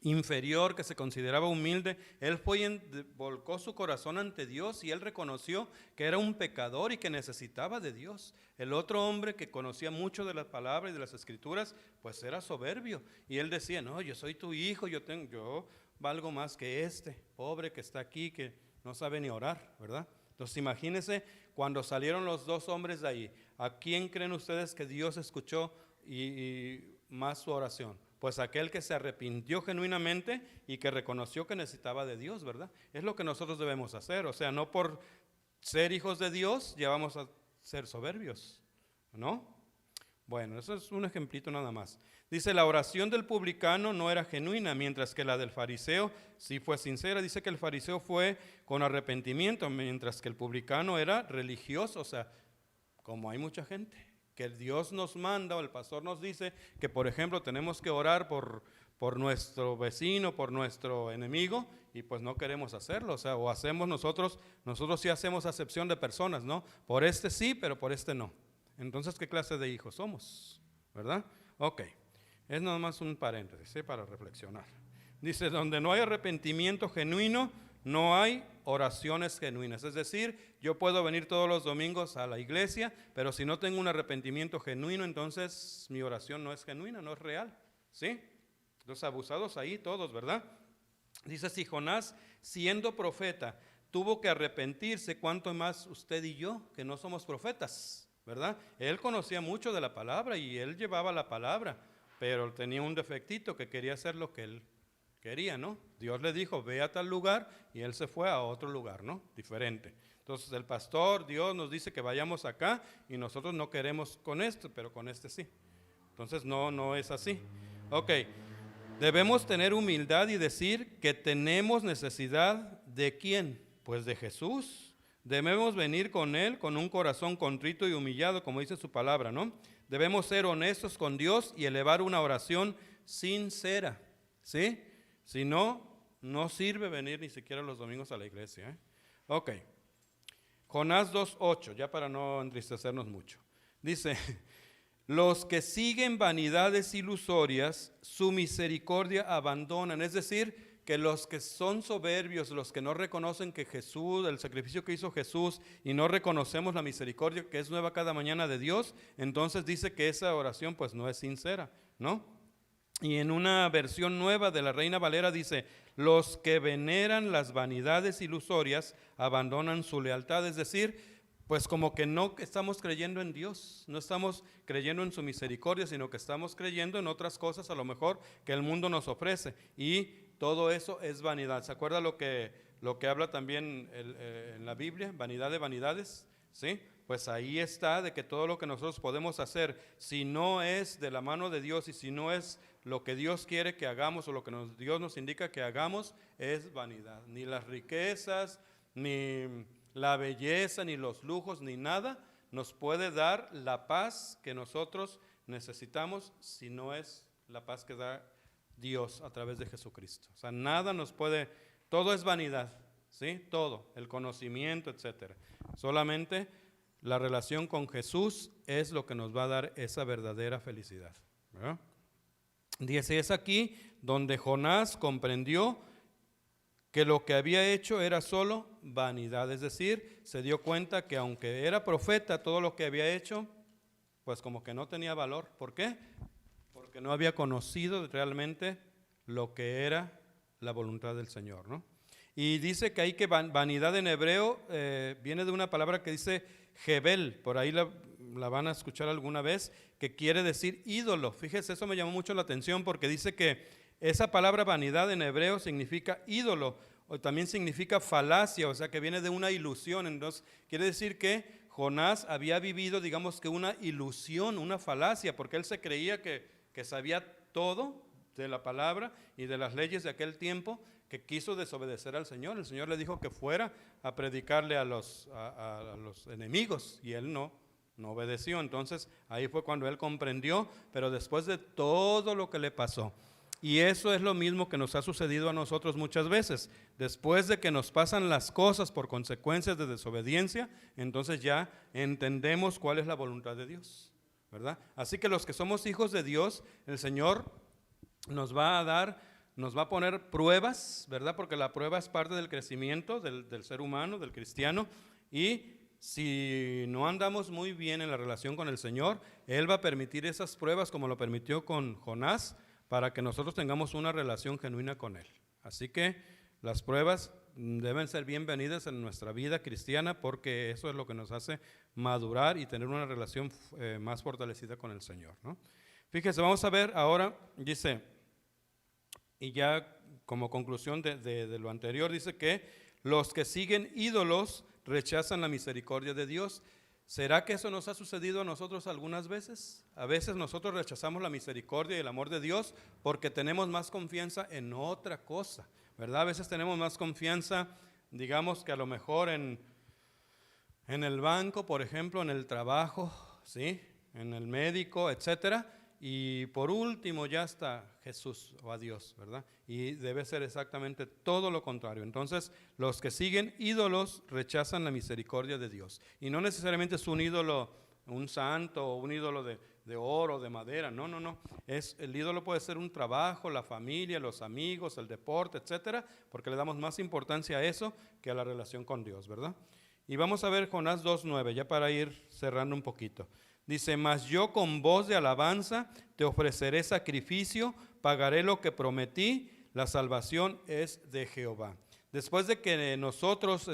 inferior, que se consideraba humilde, él fue y volcó su corazón ante Dios y él reconoció que era un pecador y que necesitaba de Dios. El otro hombre que conocía mucho de las palabras y de las escrituras, pues era soberbio y él decía, no, yo soy tu hijo, yo valgo más que este pobre que está aquí, que no sabe ni orar, ¿verdad? Entonces imagínense cuando salieron los dos hombres de ahí, ¿a quién creen ustedes que Dios escuchó y más su oración? Pues aquel que se arrepintió genuinamente y que reconoció que necesitaba de Dios, ¿verdad? Es lo que nosotros debemos hacer, o sea, no por ser hijos de Dios ya vamos a ser soberbios, ¿no? Bueno, eso es un ejemplito nada más. Dice, la oración del publicano no era genuina, mientras que la del fariseo sí fue sincera. Dice que el fariseo fue con arrepentimiento, mientras que el publicano era religioso. O sea, como hay mucha gente, que Dios nos manda o el pastor nos dice que, por ejemplo, tenemos que orar por nuestro vecino, por nuestro enemigo, y pues no queremos hacerlo. O sea, o hacemos nosotros sí hacemos acepción de personas, ¿no? Por este sí, pero por este no. Entonces, ¿qué clase de hijos somos? ¿Verdad? Ok, es nada más un paréntesis, ¿sí? Para reflexionar. Dice, donde no hay arrepentimiento genuino, no hay oraciones genuinas. Es decir, yo puedo venir todos los domingos a la iglesia, pero si no tengo un arrepentimiento genuino, entonces mi oración no es genuina, no es real. ¿Sí? Los abusados ahí todos, ¿verdad? Dice, si Jonás, siendo profeta, tuvo que arrepentirse, ¿cuánto más usted y yo, que no somos profetas? ¿Verdad? Él conocía mucho de la palabra y él llevaba la palabra, pero tenía un defectito que quería hacer lo que él quería, ¿no? Dios le dijo, ve a tal lugar y él se fue a otro lugar, ¿no? Diferente. Entonces el pastor, Dios nos dice que vayamos acá y nosotros no queremos con esto, pero con este sí. Entonces no es así. Ok, debemos tener humildad y decir que tenemos necesidad ¿de quién? Pues de Jesús. Debemos venir con Él con un corazón contrito y humillado, como dice su palabra, ¿no? Debemos ser honestos con Dios y elevar una oración sincera, ¿sí? Si no, no sirve venir ni siquiera los domingos a la iglesia, ¿eh? Ok. Jonás 2:8, ya para no entristecernos mucho. Dice, los que siguen vanidades ilusorias, su misericordia abandonan. Es decir, que los que son soberbios, los que no reconocen que Jesús, el sacrificio que hizo Jesús, y no reconocemos la misericordia que es nueva cada mañana de Dios, entonces dice que esa oración pues no es sincera, ¿no? Y en una versión nueva de la Reina Valera dice, los que veneran las vanidades ilusorias abandonan su lealtad. Es decir, pues como que no estamos creyendo en Dios, no estamos creyendo en su misericordia, sino que estamos creyendo en otras cosas a lo mejor que el mundo nos ofrece. Y todo eso es vanidad. ¿Se acuerda lo que habla también en la Biblia? Vanidad de vanidades, ¿sí? Pues ahí está de que todo lo que nosotros podemos hacer, si no es de la mano de Dios y si no es lo que Dios quiere que hagamos o lo que Dios nos indica que hagamos, es vanidad. Ni las riquezas, ni la belleza, ni los lujos, ni nada nos puede dar la paz que nosotros necesitamos si no es la paz que da Dios a través de Jesucristo. O sea, nada nos puede, todo es vanidad, ¿sí? Todo, el conocimiento, etcétera. Solamente la relación con Jesús es lo que nos va a dar esa verdadera felicidad, ¿verdad? Dice, es aquí donde Jonás comprendió que lo que había hecho era solo vanidad, es decir, se dio cuenta que aunque era profeta, todo lo que había hecho, pues como que no tenía valor. ¿Por qué? Porque no había conocido realmente lo que era la voluntad del Señor, ¿no? Y dice que ahí que vanidad en hebreo viene de una palabra que dice Jebel, por ahí la van a escuchar alguna vez, que quiere decir ídolo. Fíjese, eso me llamó mucho la atención porque dice que esa palabra vanidad en hebreo significa ídolo, o también significa falacia, o sea que viene de una ilusión. Entonces quiere decir que Jonás había vivido, digamos que una ilusión, una falacia, porque él se creía que sabía todo de la palabra y de las leyes de aquel tiempo, que quiso desobedecer al Señor. El Señor le dijo que fuera a predicarle a los enemigos y él no obedeció. Entonces ahí fue cuando él comprendió, pero después de todo lo que le pasó. Y eso es lo mismo que nos ha sucedido a nosotros muchas veces. Después de que nos pasan las cosas por consecuencias de desobediencia, entonces ya entendemos cuál es la voluntad de Dios, ¿verdad? Así que los que somos hijos de Dios, el Señor nos va a poner pruebas, ¿verdad? Porque la prueba es parte del crecimiento del ser humano, del cristiano, y si no andamos muy bien en la relación con el Señor, Él va a permitir esas pruebas como lo permitió con Jonás, para que nosotros tengamos una relación genuina con Él. Así que las pruebas deben ser bienvenidas en nuestra vida cristiana, porque eso es lo que nos hace madurar y tener una relación más fortalecida con el Señor, ¿no? Fíjese, vamos a ver ahora, dice, y ya como conclusión de lo anterior, dice que los que siguen ídolos rechazan la misericordia de Dios. ¿Será que eso nos ha sucedido a nosotros algunas veces? A veces nosotros rechazamos la misericordia y el amor de Dios porque tenemos más confianza en otra cosa, ¿verdad? A veces tenemos más confianza, digamos que a lo mejor en el banco, por ejemplo, en el trabajo, ¿sí? En el médico, etcétera. Y por último ya está Jesús o a Dios, ¿verdad? Y debe ser exactamente todo lo contrario. Entonces, los que siguen ídolos rechazan la misericordia de Dios. Y no necesariamente es un ídolo, un santo o un ídolo de oro, de madera. No, no, no. El ídolo puede ser un trabajo, la familia, los amigos, el deporte, etcétera, porque le damos más importancia a eso que a la relación con Dios, ¿verdad? Y vamos a ver Jonás 2:9, ya para ir cerrando un poquito. Dice, mas yo con voz de alabanza te ofreceré sacrificio, pagaré lo que prometí, la salvación es de Jehová. Después de que nosotros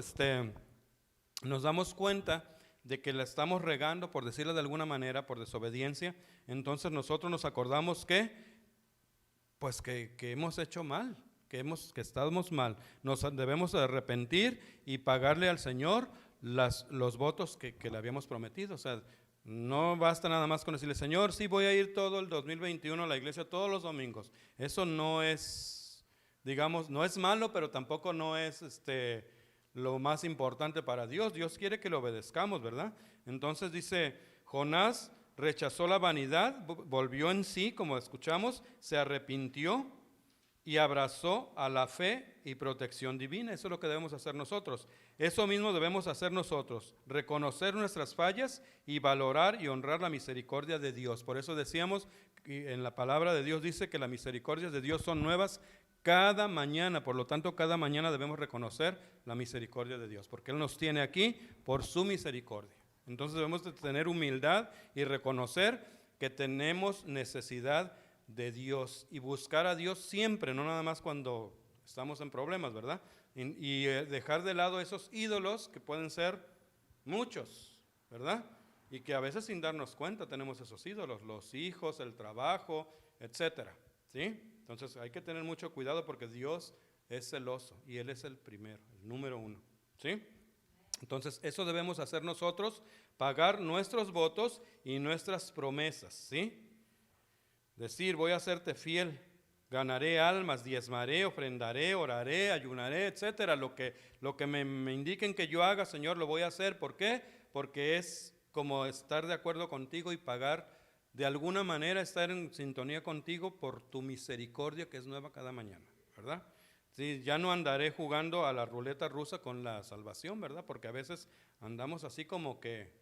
nos damos cuenta de que la estamos regando, por decirlo de alguna manera, por desobediencia, entonces nosotros nos acordamos que hemos hecho mal, que estamos mal. Nos debemos arrepentir y pagarle al Señor los votos que le habíamos prometido. O sea, no basta nada más con decirle, Señor, sí voy a ir todo el 2021 a la iglesia todos los domingos. Eso no es, digamos, no es malo, pero tampoco no es lo más importante para Dios. Dios quiere que lo obedezcamos, ¿verdad? Entonces dice, Jonás rechazó la vanidad, volvió en sí, como escuchamos, se arrepintió y abrazó a la fe y protección divina. Eso es lo que debemos hacer nosotros. Eso mismo debemos hacer nosotros, reconocer nuestras fallas y valorar y honrar la misericordia de Dios. Por eso decíamos, en la palabra de Dios dice que las misericordias de Dios son nuevas cada mañana. Por lo tanto, cada mañana debemos reconocer la misericordia de Dios, porque Él nos tiene aquí por su misericordia. Entonces debemos de tener humildad y reconocer que tenemos necesidad de Dios y buscar a Dios siempre, no nada más cuando estamos en problemas, ¿verdad? Y dejar de lado esos ídolos que pueden ser muchos, ¿verdad? Y que a veces sin darnos cuenta tenemos esos ídolos, los hijos, el trabajo, etcétera, ¿sí? Entonces hay que tener mucho cuidado porque Dios es celoso y Él es el primero, el número uno, ¿sí? Entonces eso debemos hacer nosotros, pagar nuestros votos y nuestras promesas, ¿sí? Decir, voy a serte fiel, ganaré almas, diezmaré, ofrendaré, oraré, ayunaré, etcétera. Lo que me indiquen que yo haga, Señor, lo voy a hacer. ¿Por qué? Porque es como estar de acuerdo contigo y pagar, de alguna manera estar en sintonía contigo por tu misericordia que es nueva cada mañana, ¿verdad? Sí, ya no andaré jugando a la ruleta rusa con la salvación, ¿verdad? Porque a veces andamos así como que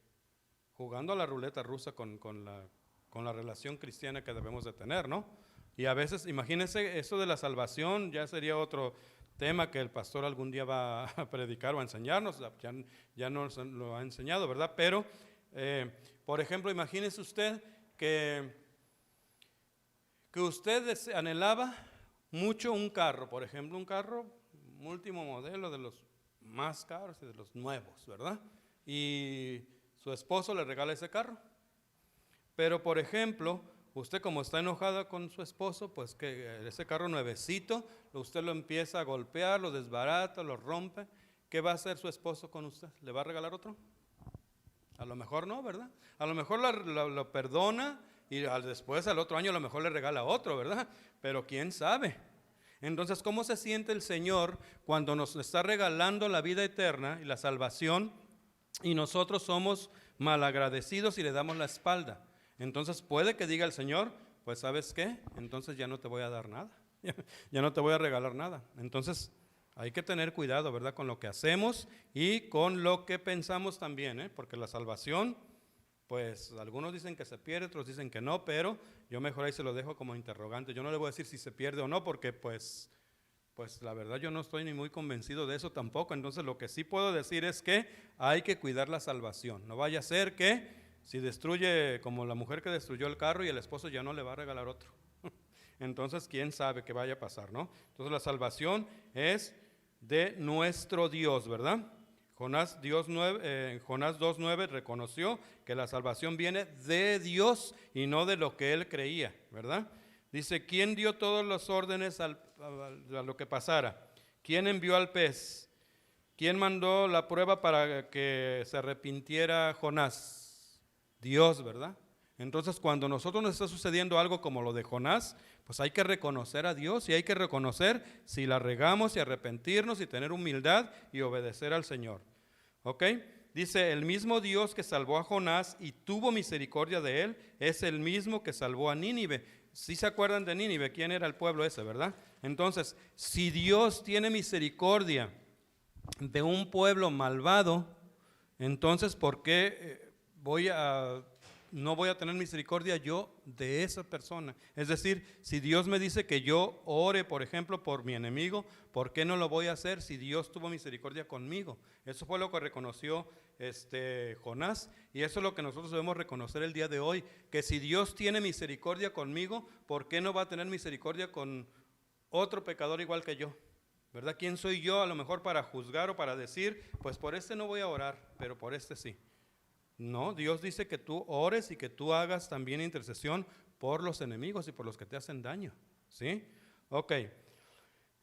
jugando a la ruleta rusa con la relación cristiana que debemos de tener, ¿no? Y a veces, imagínense, eso de la salvación ya sería otro tema que el pastor algún día va a predicar o a enseñarnos, ya nos lo ha enseñado, ¿verdad? Pero, por ejemplo, imagínese usted que usted anhelaba mucho un carro, por ejemplo, un carro último modelo de los más caros y de los nuevos, ¿verdad? Y su esposo le regala ese carro. Pero, por ejemplo, usted como está enojada con su esposo, pues que ese carro nuevecito, usted lo empieza a golpear, lo desbarata, lo rompe. ¿Qué va a hacer su esposo con usted? ¿Le va a regalar otro? A lo mejor no, ¿verdad? A lo mejor lo perdona y después al otro año a lo mejor le regala otro, ¿verdad? Pero quién sabe. Entonces, ¿cómo se siente el Señor cuando nos está regalando la vida eterna y la salvación y nosotros somos malagradecidos y le damos la espalda? Entonces puede que diga el Señor, pues ¿sabes qué? Entonces ya no te voy a dar nada, ya no te voy a regalar nada. Entonces hay que tener cuidado, ¿verdad? Con lo que hacemos y con lo que pensamos también, porque la salvación, pues algunos dicen que se pierde, otros dicen que no, pero yo mejor ahí se lo dejo como interrogante. Yo no le voy a decir si se pierde o no, porque pues la verdad yo no estoy ni muy convencido de eso tampoco. Entonces lo que sí puedo decir es que hay que cuidar la salvación. No vaya a ser que si destruye, como la mujer que destruyó el carro y el esposo ya no le va a regalar otro. Entonces, quién sabe qué vaya a pasar, ¿no? Entonces, la salvación es de nuestro Dios, ¿verdad? Jonás 2:9 reconoció que la salvación viene de Dios y no de lo que él creía, ¿verdad? Dice, ¿quién dio todas las órdenes a lo que pasara? ¿Quién envió al pez? ¿Quién mandó la prueba para que se arrepintiera Jonás? Dios, ¿verdad? Entonces, cuando a nosotros nos está sucediendo algo como lo de Jonás, pues hay que reconocer a Dios y hay que reconocer si la regamos y arrepentirnos y tener humildad y obedecer al Señor. ¿Ok? Dice, el mismo Dios que salvó a Jonás y tuvo misericordia de él, es el mismo que salvó a Nínive. ¿Sí se acuerdan de Nínive? ¿Quién era el pueblo ese, verdad? Entonces, si Dios tiene misericordia de un pueblo malvado, entonces ¿por qué no voy a tener misericordia yo de esa persona? Es decir, si Dios me dice que yo ore, por ejemplo, por mi enemigo, ¿por qué no lo voy a hacer si Dios tuvo misericordia conmigo? Eso fue lo que reconoció Jonás, y eso es lo que nosotros debemos reconocer el día de hoy, que si Dios tiene misericordia conmigo, ¿por qué no va a tener misericordia con otro pecador igual que yo? ¿Verdad? ¿Quién soy yo a lo mejor para juzgar o para decir, pues por este no voy a orar, pero por este sí? No, Dios dice que tú ores y que tú hagas también intercesión por los enemigos y por los que te hacen daño, ¿sí? Ok,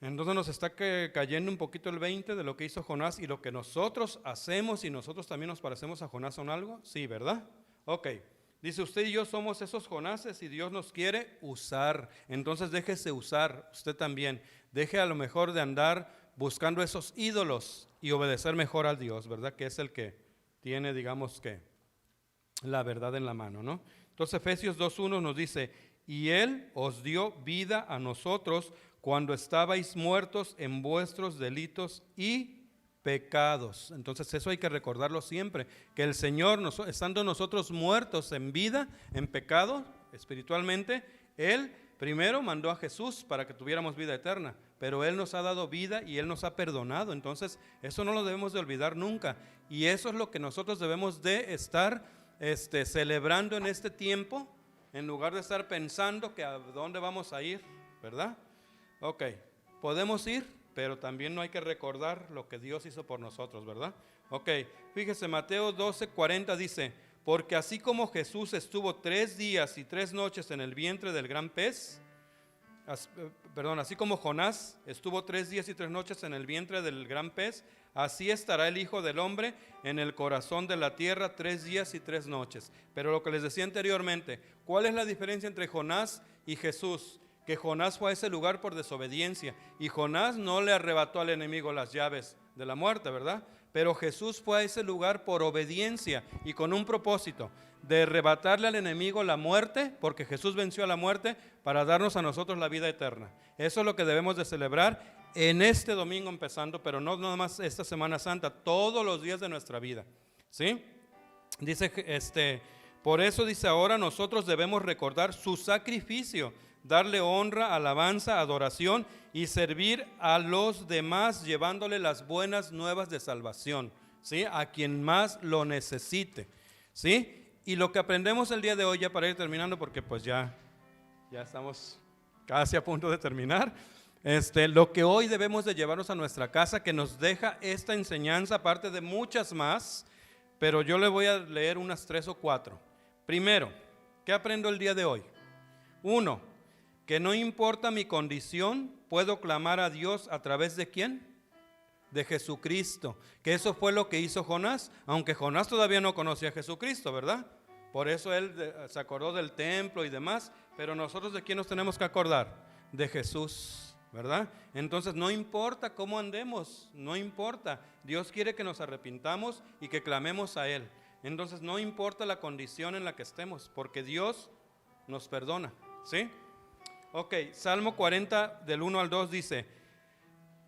entonces nos está cayendo un poquito el 20 de lo que hizo Jonás y lo que nosotros hacemos, y nosotros también nos parecemos a Jonás en algo, sí, ¿verdad? Ok, dice, usted y yo somos esos Jonases y Dios nos quiere usar, entonces déjese usar, usted también, deje a lo mejor de andar buscando esos ídolos y obedecer mejor al Dios, ¿verdad? Que es el que tiene, digamos que, la verdad en la mano, ¿no? Entonces Efesios 2:1 nos dice, y Él os dio vida a nosotros cuando estabais muertos en vuestros delitos y pecados. Entonces eso hay que recordarlo siempre, que el Señor, estando nosotros muertos en vida, en pecado, espiritualmente, Él primero mandó a Jesús para que tuviéramos vida eterna, pero Él nos ha dado vida y Él nos ha perdonado. Entonces eso no lo debemos de olvidar nunca, y eso es lo que nosotros debemos de estar celebrando en este tiempo, en lugar de estar pensando que a dónde vamos a ir, ¿verdad? Ok, podemos ir, pero también no hay que recordar lo que Dios hizo por nosotros, ¿verdad? Ok, fíjese, Mateo 12:40 dice, porque así como Jesús estuvo 3 días y 3 noches en el vientre del gran pez, así como Jonás estuvo 3 días y 3 noches en el vientre del gran pez, así estará el Hijo del Hombre en el corazón de la tierra 3 días y 3 noches. Pero lo que les decía anteriormente, ¿cuál es la diferencia entre Jonás y Jesús? Que Jonás fue a ese lugar por desobediencia, y Jonás no le arrebató al enemigo las llaves de la muerte, ¿verdad? Pero Jesús fue a ese lugar por obediencia y con un propósito, de arrebatarle al enemigo la muerte, porque Jesús venció a la muerte para darnos a nosotros la vida eterna. Eso es lo que debemos de celebrar en este domingo empezando, pero no nada más esta Semana Santa, todos los días de nuestra vida, ¿sí? Dice, por eso dice, ahora nosotros debemos recordar su sacrificio, darle honra, alabanza, adoración y servir a los demás llevándole las buenas nuevas de salvación, ¿sí? A quien más lo necesite, ¿sí? Y lo que aprendemos el día de hoy, ya para ir terminando, porque pues ya estamos casi a punto de terminar, lo que hoy debemos de llevarnos a nuestra casa, que nos deja esta enseñanza, aparte de muchas más, pero yo le voy a leer unas 3 o 4. Primero, ¿qué aprendo el día de hoy? 1, que no importa mi condición, puedo clamar a Dios a través de ¿quién? De Jesucristo, que eso fue lo que hizo Jonás, aunque Jonás todavía no conocía a Jesucristo, ¿verdad? Por eso él se acordó del templo y demás, pero nosotros ¿de quién nos tenemos que acordar? De Jesús, ¿verdad? Entonces no importa cómo andemos, no importa, Dios quiere que nos arrepintamos y que clamemos a Él. Entonces no importa la condición en la que estemos, porque Dios nos perdona, ¿sí? Ok, Salmo 40 del 1 al 2 dice,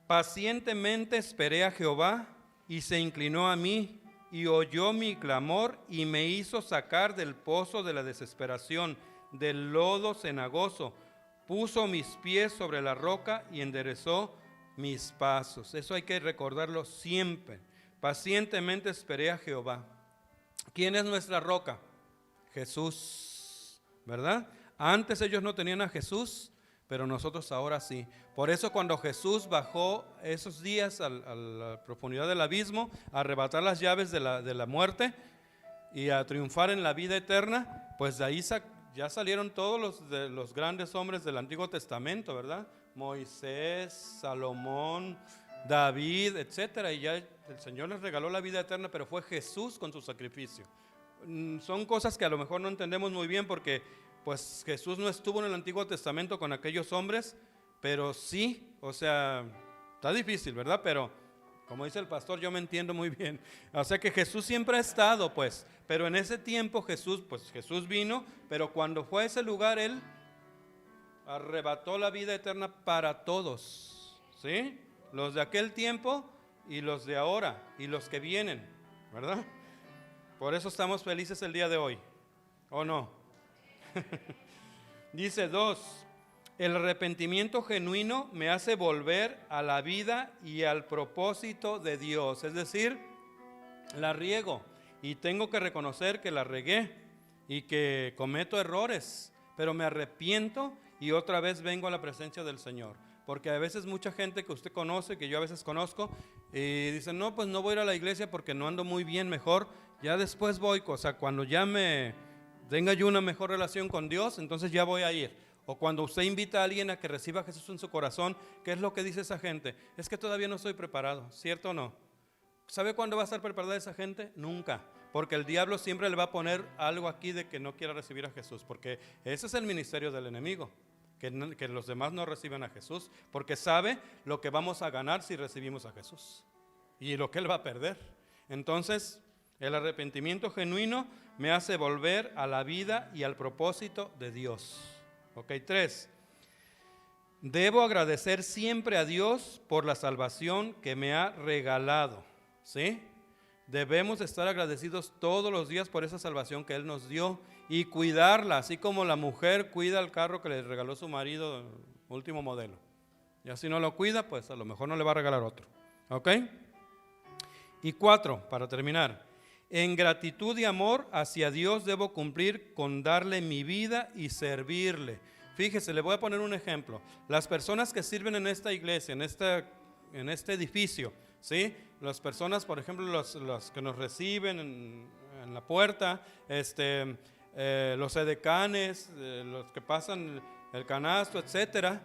pacientemente esperé a Jehová y se inclinó a mí y oyó mi clamor y me hizo sacar del pozo de la desesperación, del lodo cenagoso, puso mis pies sobre la roca y enderezó mis pasos. Eso hay que recordarlo siempre. Pacientemente esperé a Jehová. ¿Quién es nuestra roca? Jesús, ¿verdad? Antes ellos no tenían a Jesús, pero nosotros ahora sí. Por eso cuando Jesús bajó esos días a la profundidad del abismo, a arrebatar las llaves de la muerte y a triunfar en la vida eterna, pues de ahí ya salieron todos los grandes hombres del Antiguo Testamento, ¿verdad? Moisés, Salomón, David, etcétera, y ya el Señor les regaló la vida eterna, pero fue Jesús con su sacrificio. Son cosas que a lo mejor no entendemos muy bien porque pues Jesús no estuvo en el Antiguo Testamento con aquellos hombres, pero sí, o sea, está difícil, ¿verdad? Pero como dice el pastor, yo me entiendo muy bien. O sea que Jesús siempre ha estado, pues, pero en ese tiempo Jesús vino, pero cuando fue a ese lugar, Él arrebató la vida eterna para todos, ¿sí? Los de aquel tiempo y los de ahora y los que vienen, ¿verdad? Por eso estamos felices el día de hoy, ¿o no? Dice 2, el arrepentimiento genuino me hace volver a la vida y al propósito de Dios. Es decir, la riego y tengo que reconocer que la regué y que cometo errores, pero me arrepiento y otra vez vengo a la presencia del Señor. Porque a veces mucha gente que usted conoce, que yo a veces conozco, y dicen, no, pues no voy a ir a la iglesia porque no ando muy bien, mejor ya después voy, o sea, cuando ya me tenga yo una mejor relación con Dios, entonces ya voy a ir. O cuando usted invita a alguien a que reciba a Jesús en su corazón, ¿qué es lo que dice esa gente? Es que todavía no estoy preparado, ¿cierto o no? ¿Sabe cuándo va a estar preparada esa gente? Nunca, porque el diablo siempre le va a poner algo aquí de que no quiera recibir a Jesús, porque ese es el ministerio del enemigo, que los demás no reciban a Jesús, porque sabe lo que vamos a ganar si recibimos a Jesús y lo que Él va a perder. Entonces, el arrepentimiento genuino me hace volver a la vida y al propósito de Dios. Ok, 3. Debo agradecer siempre a Dios por la salvación que me ha regalado, ¿sí? Debemos estar agradecidos todos los días por esa salvación que Él nos dio y cuidarla, así como la mujer cuida el carro que le regaló su marido, último modelo. Y así no lo cuida, pues a lo mejor no le va a regalar otro. ¿Ok? Y 4, para terminar. En gratitud y amor hacia Dios debo cumplir con darle mi vida y servirle. Fíjese, le voy a poner un ejemplo. Las personas que sirven en esta iglesia, en este edificio, ¿sí? Las personas, por ejemplo, los que nos reciben en la puerta, los edecanes, los que pasan el canasto, etcétera,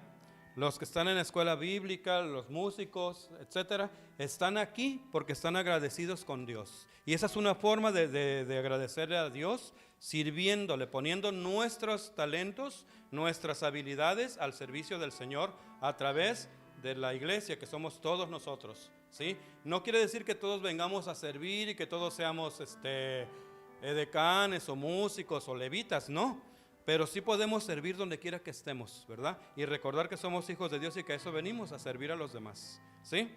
los que están en la escuela bíblica, los músicos, etcétera, están aquí porque están agradecidos con Dios. Y esa es una forma de agradecerle a Dios, sirviéndole, poniendo nuestros talentos, nuestras habilidades al servicio del Señor a través de la iglesia, que somos todos nosotros, ¿sí? No quiere decir que todos vengamos a servir y que todos seamos edecanes o músicos o levitas, no. Pero sí podemos servir donde quiera que estemos, ¿verdad? Y recordar que somos hijos de Dios y que a eso venimos, a servir a los demás, ¿sí?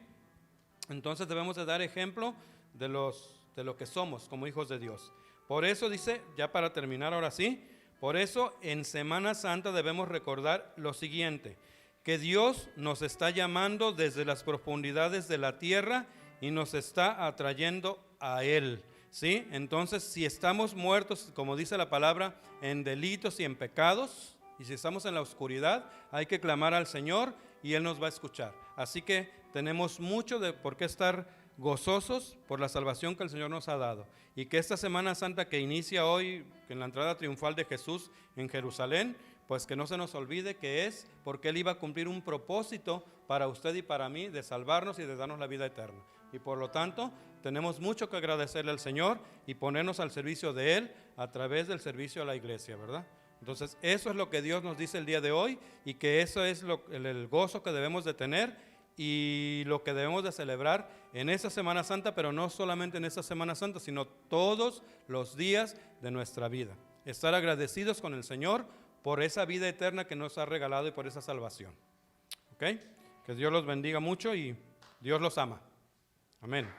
Entonces debemos de dar ejemplo de lo que somos como hijos de Dios. Por eso dice, ya para terminar ahora sí, por eso en Semana Santa debemos recordar lo siguiente, que Dios nos está llamando desde las profundidades de la tierra y nos está atrayendo a Él. ¿Sí? Entonces, si estamos muertos, como dice la palabra, en delitos y en pecados, y si estamos en la oscuridad, hay que clamar al Señor y Él nos va a escuchar. Así que tenemos mucho de por qué estar gozosos por la salvación que el Señor nos ha dado. Y que esta Semana Santa que inicia hoy, en la entrada triunfal de Jesús en Jerusalén, pues que no se nos olvide que es porque Él iba a cumplir un propósito para usted y para mí de salvarnos y de darnos la vida eterna. Y por lo tanto, tenemos mucho que agradecerle al Señor y ponernos al servicio de Él a través del servicio a la iglesia, ¿verdad? Entonces, eso es lo que Dios nos dice el día de hoy y que eso es el gozo que debemos de tener y lo que debemos de celebrar en esta Semana Santa, pero no solamente en esta Semana Santa, sino todos los días de nuestra vida. Estar agradecidos con el Señor por esa vida eterna que nos ha regalado y por esa salvación. ¿Ok? Que Dios los bendiga mucho y Dios los ama. Amén.